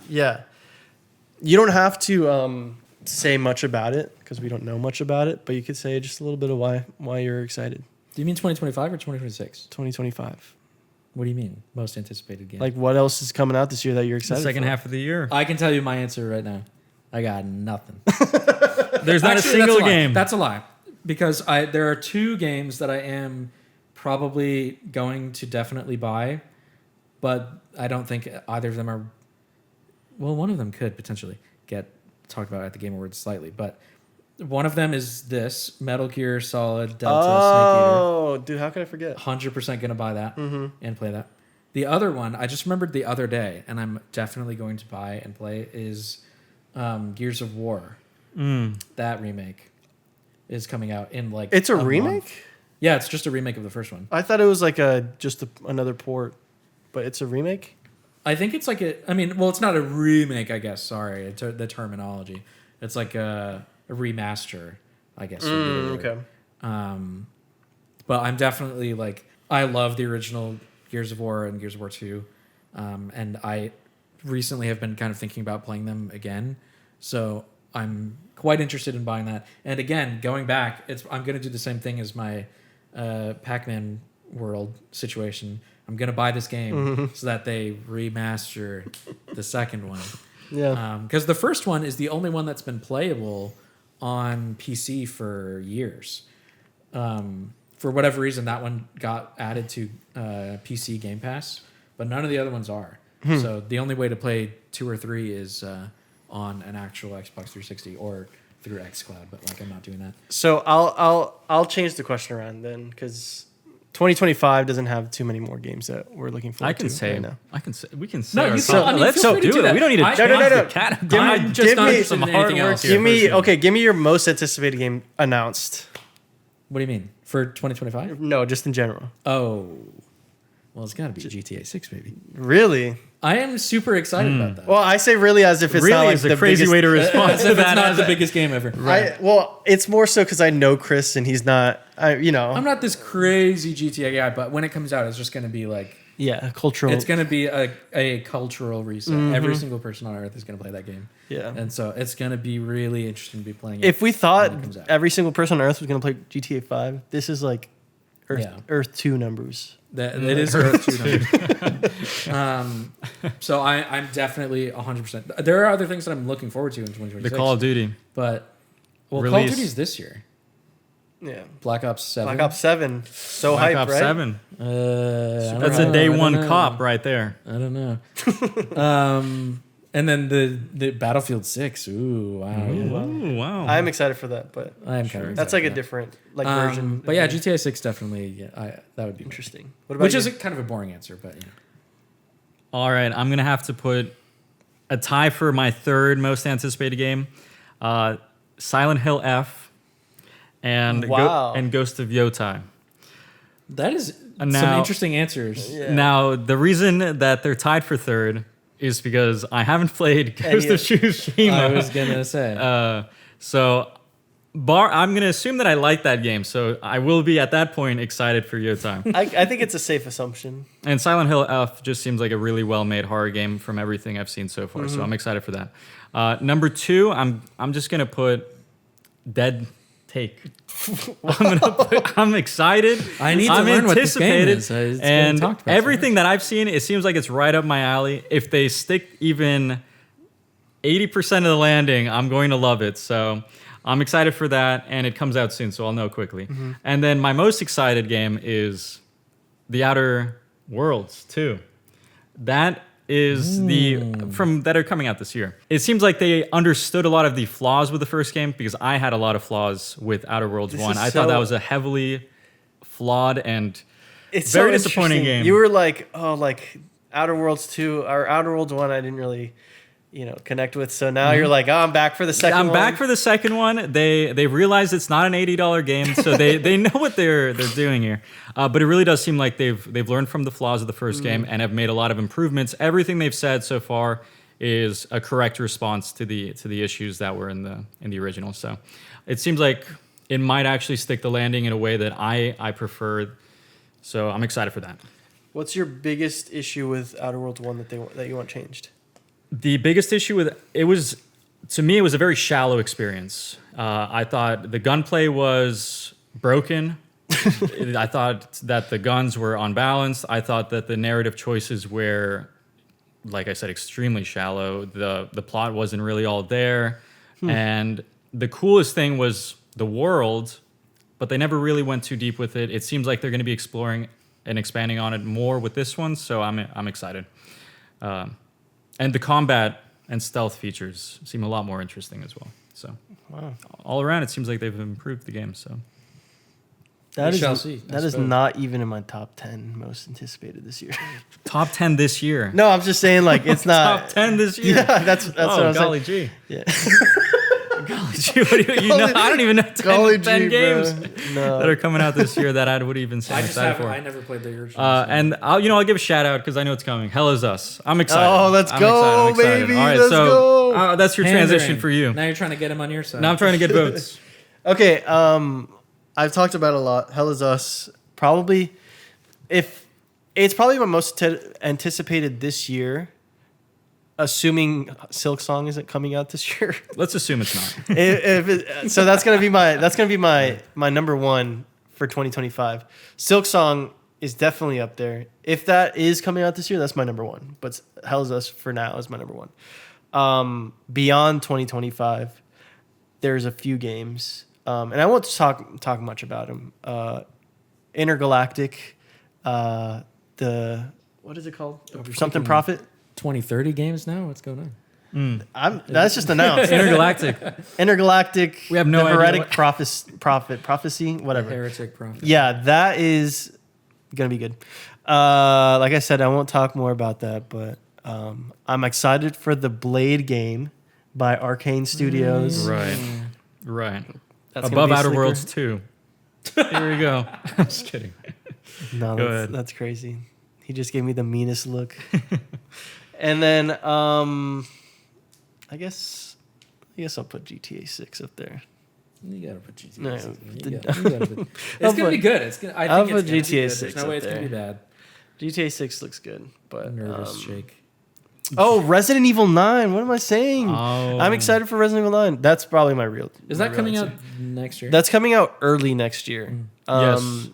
you don't have to say much about it because we don't know much about it, but you could say just a little bit of why you're excited. Do you mean 2025 or 2026? 2025. What do you mean? Most anticipated game? Like what else is coming out this year that you're The excited second for? half of the year. I can tell you my answer right now. I got nothing. There's not a single game. That's a lie. Because there are 2 games that I am probably going to definitely buy, but I don't think either of them are... Well, one of them could potentially get talked about at the Game Awards slightly, but one of them is this, Metal Gear Solid Delta Snake Eater. Oh, dude, how could I forget? 100% going to buy that and play that. The other one, I just remembered the other day, and I'm definitely going to buy and play, is Gears of War. That remake is coming out in like It's a remake? month. Yeah, it's just a remake of the first one. I thought it was like another port, but it's a remake. I think it's like it's not a remake, I guess. Sorry, it's the terminology. It's like a remaster, I guess. would be the word. Okay. But I'm definitely like, I love the original Gears of War and Gears of War 2. And I recently have been kind of thinking about playing them again. So I'm quite interested in buying that. And again, going back, I'm going to do the same thing as my Pac-Man World situation. I'm going to buy this game so that they remaster the second one. Yeah. Because the first one is the only one that's been playable on PC for years. For whatever reason, that one got added to PC Game Pass, but none of the other ones are. So the only way to play 2 or 3 is on an actual Xbox 360 or through xCloud. But like, I'm not doing that. So I'll change the question around then, because 2025 doesn't have too many more games that we're looking forward to right now. We can say. No, our you thoughts. can. Let's feel free to do do it. that. We don't need to I- change no, no. the cat. Give me- I'm give not me interested in anything else here. Give me your most anticipated game announced. What do you mean? For 2025? No, just in general. Oh. Well, it's got to be GTA 6, baby. Really? I am super excited about that. Well, I say really as if it's Really not like is a the crazy biggest, way to respond As to if it's that. not the biggest game ever. It's more so because I know Chris and he's not. I'm not this crazy GTA guy, but when it comes out, it's just going to be like, Yeah, cultural. it's going to be a cultural reset. Every single person on Earth is going to play that game. Yeah. And so it's going to be really interesting to be playing it. If we thought when it comes out. every single person on Earth was going to play GTA 5, this is like Earth 2 numbers. It is Earth 2. So I'm definitely 100%. There are other things that I'm looking forward to in 2026. The Call of Duty. But, Call of Release. Duty's this year. Yeah. Black Ops 7. Black Ops 7. So Black hyped, Ops right? 7. That's I a day don't one know. cop right there. I don't know. And then the Battlefield 6. Ooh, wow. Ooh, wow. I'm excited for that, but I am kind of that's like a different version. But yeah, GTA 6 definitely. That would be Interesting. What about Which you? is kind of a boring answer, but All right, I'm gonna have to put a tie for my third most anticipated game, Silent Hill F, and Wow. and Ghost of Yotai. that is And some now- interesting ansers. Yeah. Now, the reason that they're tied for third is because I haven't played Ghost of Tsushima. I was gonna say. So, I'm going to assume that I like that game. So, I will be at that point excited for Yotai. I think it's a safe assumption. And Silent Hill F just seems like a really well-made horror game from everything I've seen so far. So, I'm excited for that. Number 2, I'm just going to put Dead Take. I'm excited. I need to I'm learn what this game anticipated, is. It's been and talked about so everything that I've seen, it seems like it's right up my alley. If they stick even 80% of the landing, I'm going to love it. So I'm excited for that, and it comes out soon, so I'll know quickly. And then my most excited game is The Outer Worlds 2. That is that are coming out this year. It seems like they understood a lot of the flaws with the first game, because I had a lot of flaws with Outer Worlds 1. I thought that was a heavily flawed and It's very so disappointing interesting. game. You were like, Outer Worlds 2 or Outer Worlds 1 I didn't really, connect with. So now you're like, I'm back for the second one. I'm back for the second one. They realized it's not an $80 game, so they know what they're doing here. But it really does seem like they've learned from the flaws of the first game and have made a lot of improvements. Everything they've said so far is a correct response to the issues that were in the original. So it seems like it might actually stick the landing in a way that I prefer. So I'm excited for that. What's your biggest issue with Outer Worlds 1 that you want changed? The biggest issue with it was, to me, it was a very shallow experience. I thought the gunplay was broken. I thought that the guns were unbalanced. I thought that the narrative choices were, like I said, extremely shallow. The plot wasn't really all there. And the coolest thing was the world, but they never really went too deep with it. It seems like they're going to be exploring and expanding on it more with this one, so I'm excited. And the combat and stealth features seem a lot more interesting as well. So, all around, it seems like they've improved the game. So, That We is shall see, I That is suppose. not even in my top 10 most anticipated this year. top 10 this year. No, I'm just saying, like, it's not Top 10 this year. Yeah, that's what I was golly like. gee. Yeah. Golly gee, what do you know? I don't even know 10 games No. that are coming out this year that I would even say I I'm just excited haven't. for. I never played the original. And I'll give a shout out because I know it's coming. Hell is Us. I'm excited. Oh, let's go, I'm excited. baby. All right, Let's so go. that's your transition for you. Now you're trying to get him on your side. Now I'm trying to get votes. Okay, I've talked about it a lot. Hell is Us. Probably, if it's probably my most anticipated this year, assuming Silk Song isn't coming out this year. Let's assume it's not. So that's gonna be my number one for 2025. Silk Song is definitely up there. If that is coming out this year, that's my number one. But Hell is Us for now is my number one. Beyond 2025, there's a few games, and I won't talk much about them. Intergalactic, the what is it called? Something Profit. 2030 games now. What's going on? That's just announced. Intergalactic. We have no the idea heretic prophecy, whatever. Heretic prophet. Yeah, that is gonna be good. Like I said, I won't talk more about that, but I'm excited for the Blade game by Arcane Studios. Right. That's Above gonna be Outer slicker. Worlds 2. Here we go. I'm just kidding. No, Go ahead. that's crazy. He just gave me the meanest look. And then I guess I'll put GTA 6 up there. You gotta put GTA. No, 6. the- You gotta put, I'll it's gonna be put- good. It's gonna. I I'll think it's put gonna be GTA good. 6 There's no up way it's gonna there. be bad. GTA 6 looks good, but Nervous shake. oh, Resident Evil 9. What am I saying? Oh. I'm excited for Resident Evil 9. That's probably my real. Is my that real coming answer. out next year? That's coming out early next year. Yes.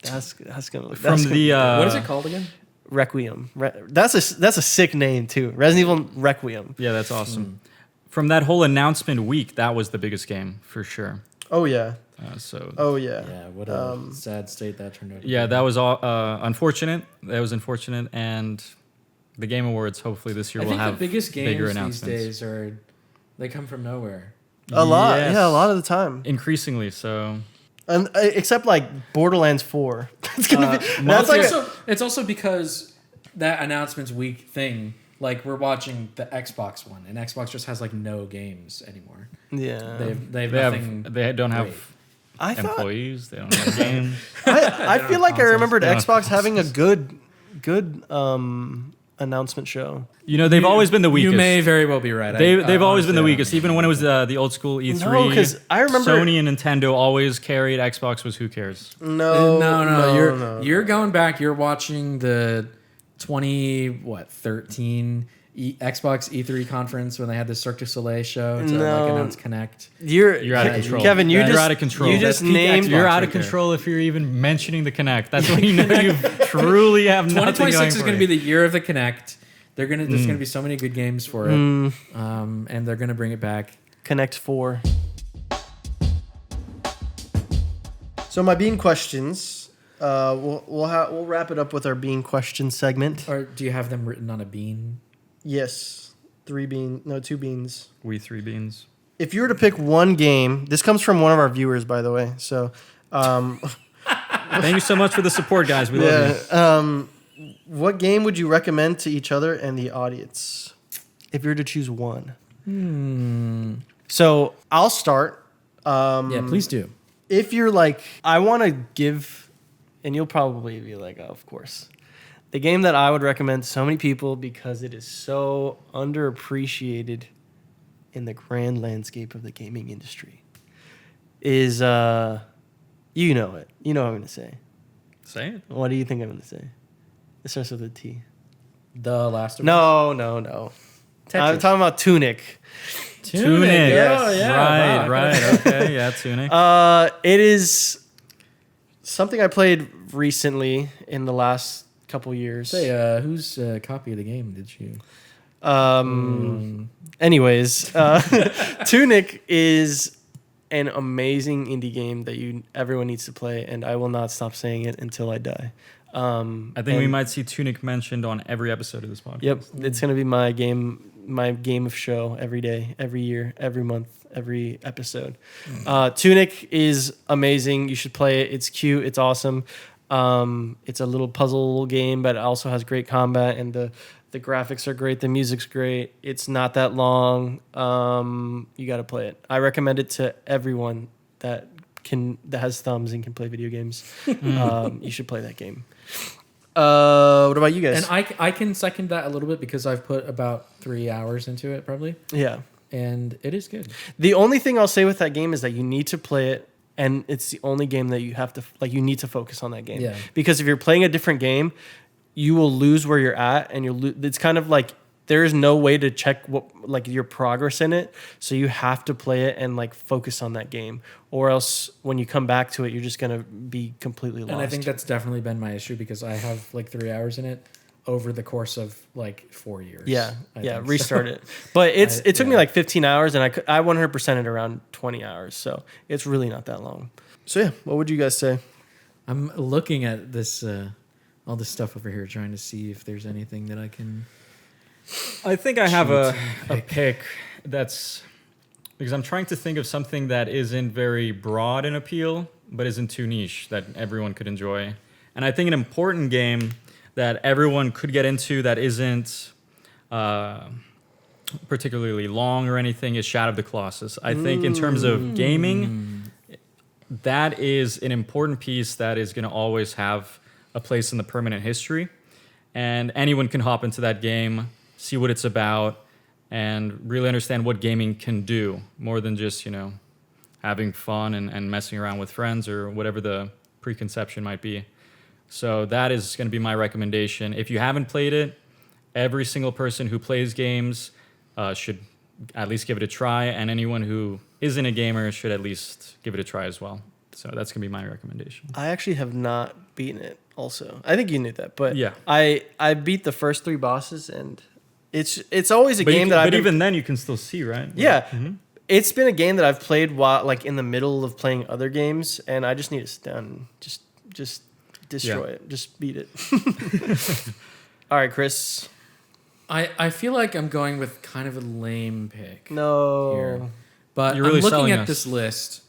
That's gonna look From the what is it called again? Requiem. That's a sick name too. Resident Evil Requiem. Yeah, that's awesome. From that whole announcement week, that was the biggest game for sure. Oh yeah. So Oh yeah. Yeah, what a sad state that turned out. to yeah, be. that was all unfortunate. That was unfortunate, and the Game Awards hopefully this year I will think have the biggest bigger games these announcements. days are they come from nowhere. A lot. Yes. Yeah, a lot of the time. Increasingly so. And except like Borderlands 4. That's gonna be. That's like. It's also because that announcements week thing. Like we're watching the Xbox one, and Xbox just has like no games anymore. Yeah. They have nothing. They don't have great. I thought. employees. They don't have games. I feel like I consoles. remembered They don't have Xbox having a good announcement show. You know, they've always been the weakest. You may very well be right. They've always been the honestly, I don't weakest, think even when it was the old school E3. No, 'cause I remember- Sony and Nintendo always carried. Xbox was who cares. No. You're going back. You're watching the 13 Xbox E3 conference when they had the Cirque du Soleil show to like announce Connect. You're out of control. Kevin. You're out of control. You just That's peak named. Xbox. You're out right of control if you're even mentioning the Connect. That's when you know you truly have nothing going 2026 is for going to you. be the year of the Connect. There's going to be so many good games for it, and they're going to bring it back. Connect 4. So my bean questions. We'll wrap it up with our bean question segment. Or do you have them written on a bean? Yes, 2 beans. We three beans. If you were to pick one game, this comes from one of our viewers, by the way. So, Thank you so much for the support, guys. We love you. What game would you recommend to each other and the audience if you were to choose one? So I'll start. Yeah, please do. If you're like, I want to give, and you'll probably be like, oh, of course. The game that I would recommend to so many people because it is so underappreciated in the grand landscape of the gaming industry is, you know it. You know what I'm going to say. Say it. What do you think I'm going to say? It starts with a T. The Last of Us. No. I'm talking about Tunic. Tunic. Yes. Oh, yeah. Right. Okay. Yeah, Tunic. It is something I played recently in the last couple years. Say, whose copy of the game did you? Anyways, Tunic is an amazing indie game that everyone needs to play, and I will not stop saying it until I die. I think we might see Tunic mentioned on every episode of this podcast. Yep, it's gonna be my game of show every day, every year, every month, every episode. Tunic is amazing. You should play it. It's cute. It's awesome. It's a little puzzle game, but it also has great combat, and The graphics are great. The music's great. It's not that long. You got to play it. I recommend it to everyone that has thumbs and can play video games. You should play that game. What about you guys? And I can second that a little bit because I've put about 3 hours into it probably. Yeah. And it is good. The only thing I'll say with that game is that you need to play it, and it's the only game that you have to you need to focus on that game. Yeah. Because if you're playing a different game, you will lose where you're at, and it's kind of like there is no way to check what your progress in it. So you have to play it and focus on that game, or else when you come back to it, you're just gonna be completely lost. And I think that's definitely been my issue because I have 3 hours in it over the course of 4 years. Yeah, I think. restart it. But it took me 15 hours, and I 100% it around 20 hours. So it's really not that long. So yeah, what would you guys say? I'm looking at this all this stuff over here, trying to see if there's anything that I can. I think I have a pick that's because I'm trying to think of something that isn't very broad in appeal, but isn't too niche that everyone could enjoy. And I think an important game that everyone could get into that isn't particularly long or anything is Shadow of the Colossus. I think in terms of gaming, that is an important piece that is going to always have a place in the permanent history. And anyone can hop into that game, see what it's about, and really understand what gaming can do more than just, having fun and messing around with friends or whatever the preconception might be. So that is going to be my recommendation. If you haven't played it, every single person who plays games should at least give it a try, and anyone who isn't a gamer should at least give it a try as well. So that's going to be my recommendation. I actually have not beaten it also. I think you knew that, but yeah. I beat the first 3 bosses, and it's always a game that I've been... even then you can still see, right? Yeah. Mm-hmm. It's been a game that I've played while in the middle of playing other games, and I just need to sit down and just destroy it. Just beat it. All right, Chris. I feel like I'm going with kind of a lame pick. No. Here. But You're really I'm looking selling at us. this list,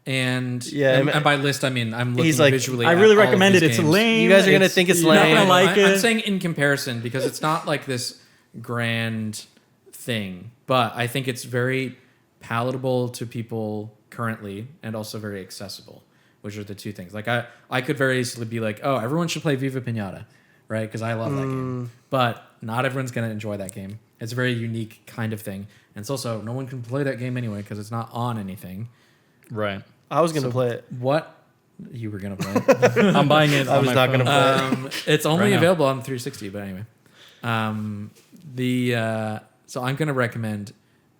and Yeah, and by list I mean I'm looking he's like, visually. I at really all of recommend it. these It's games. lame. You guys are gonna think it's you're not lame. gonna like it. I'm saying in comparison because it's not like this grand thing, but I think it's very palatable to people currently and also very accessible, which are the two things. I could very easily be like, oh, everyone should play Viva Pinata, right? Because I love that game. But not everyone's going to enjoy that game. It's a very unique kind of thing. And it's also, no one can play that game anyway because it's not on anything. Right. I was gonna play it. What? You were going to play it. I'm buying it. I was not gonna play it. It's only Right now. available on 360, but anyway. So I'm going to recommend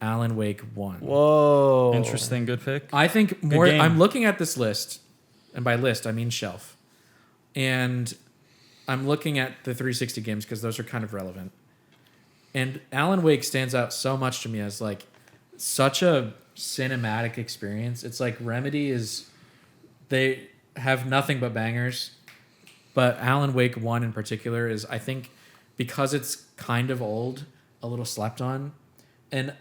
Alan Wake 1. Whoa. Interesting. Good pick. I think more. game. I'm looking at this list, and by list I mean shelf, and I'm looking at the 360 games because those are kind of relevant. And Alan Wake stands out so much to me as such a cinematic experience. It's like Remedy they have nothing but bangers, but Alan Wake 1 in particular is, I think, because it's kind of old, a little slept on, and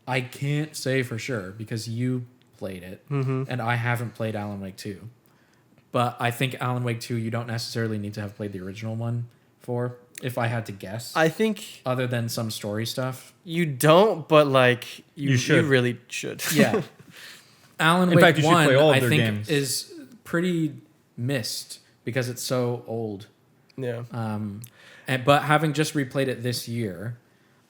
I can't say for sure because you played it, and I haven't played Alan Wake 2. But I think Alan Wake 2, you don't necessarily need to have played the original one for, if I had to guess. I think Other than some story stuff. you don't, but you should. You really should. Yeah. Alan In Wake fact, you should 1, play all of I their think, games. is pretty missed because it's so old. Yeah. But having just replayed it this year,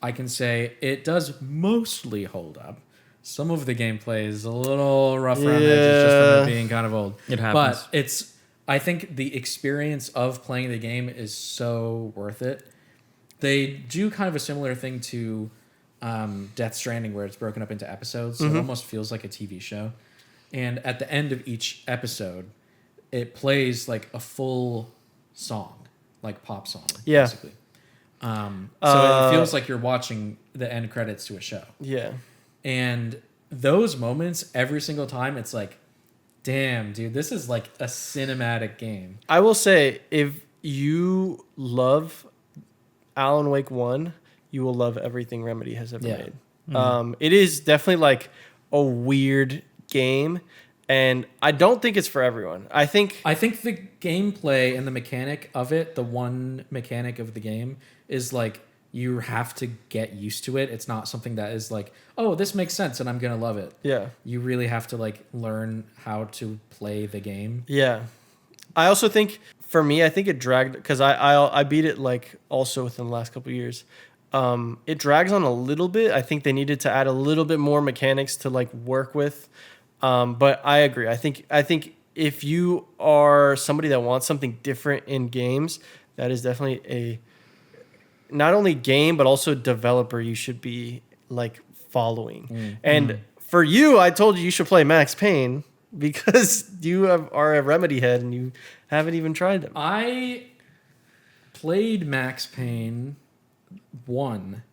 I can say it does mostly hold up. Some of the gameplay is a little rough around the edges just from it being kind of old. It happens. But I think the experience of playing the game is so worth it. They do kind of a similar thing to Death Stranding where it's broken up into episodes. So it almost feels like a TV show. And at the end of each episode, it plays a full song, like pop song, basically. So it feels like you're watching the end credits to a show. Yeah. And those moments, every single time, it's like, damn, dude, this is like a cinematic game. I will say, if you love Alan Wake 1, you will love everything Remedy has ever made. It is definitely a weird game, and I don't think it's for everyone. I think the gameplay and the mechanic of it, the one mechanic of the game, is you have to get used to it. It's not something that is like, oh, this makes sense and I'm gonna love it. Yeah. You really have to like learn how to play the game. Yeah. I also think for me, I think it dragged because I beat it like also within the last couple of years. It drags on a little bit. I think they needed to add a little bit more mechanics to like work with. But I agree. I think if you are somebody that wants something different in games, that is definitely a not only game but also developer you should be like following. And for you, I told you should play Max Payne because you are a Remedy head and you haven't even tried them. I played Max Payne 1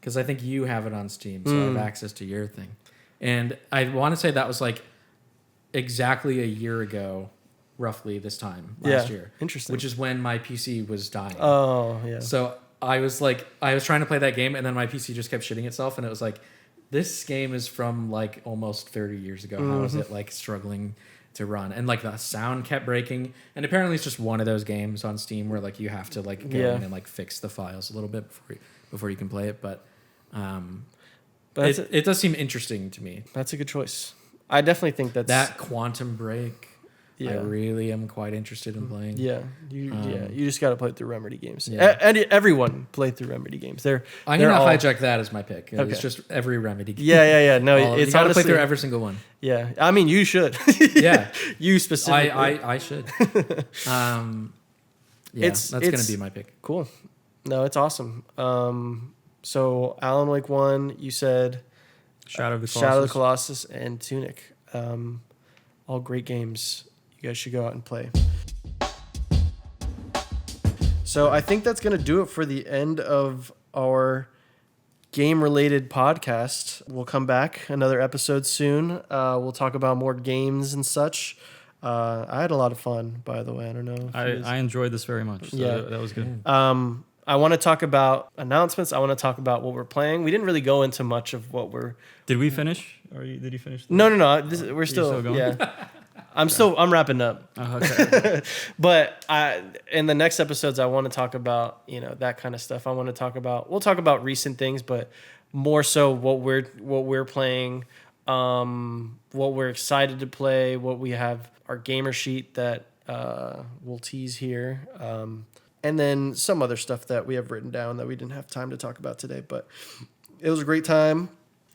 because I think you have it on Steam, so I have access to your thing. And I want to say that was like exactly a year ago, roughly this time last year. Interesting. Which is when my PC was dying. Oh, yeah. So I was trying to play that game, and then my PC just kept shitting itself, and it was like, this game is from like almost 30 years ago. How is it like struggling to run? And like the sound kept breaking. And apparently it's just one of those games on Steam where like you have to like go in and like fix the files a little bit before you can play it. But it does seem interesting to me. That's a good choice. I definitely think that Quantum Break. Yeah. I really am quite interested in playing. Yeah, you just got to play through Remedy games. Yeah. And everyone played through Remedy games. I'm gonna hijack that as my pick. Okay. It's just every Remedy game. Yeah. No, it's you gotta honestly play through every single one. Yeah, I mean you should. Yeah, you specifically. I should. That's gonna be my pick. Cool. No, it's awesome. So Alan Wake 1, you said Shadow of the Colossus. Shadow of the Colossus and Tunic. All great games. You guys should go out and play. So I think that's going to do it for the end of our game-related podcast. We'll come back another episode soon. We'll talk about more games and such. I had a lot of fun, by the way. I don't know. If I enjoyed this very much. So Yeah. that was good. I want to talk about announcements. I want to talk about what we're playing. We didn't really go into much of what we're... Did we finish? Did you finish? No. We're still going? Yeah. I'm wrapping up. Okay. But in the next episodes, I want to talk about, that kind of stuff. We'll talk about recent things, but more so what we're playing, what we're excited to play, what we have, our gamer sheet that we'll tease here. And then some other stuff that we have written down that we didn't have time to talk about today, but it was a great time.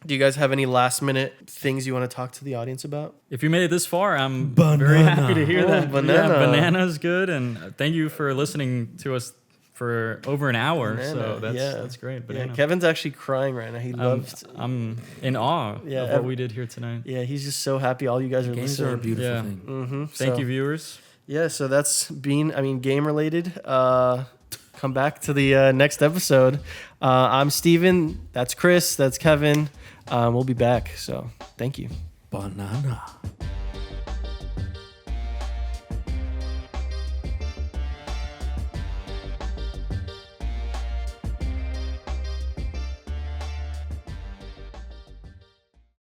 Do you guys have any last minute things you want to talk to the audience about? If you made it this far, I'm very happy to hear that. Banana. Yeah, banana's good, and thank you for listening to us for over an hour. So that's great. Banana. Yeah, Kevin's actually crying right now. He loves. I'm in awe of what we did here tonight. Yeah, he's just so happy all you guys are Games listening. are a beautiful thing. Mm-hmm. Thank you, viewers. Yeah, so that's game related. Come back to the next episode. I'm Steven. That's Chris. That's Kevin. We'll be back. So thank you. Banana.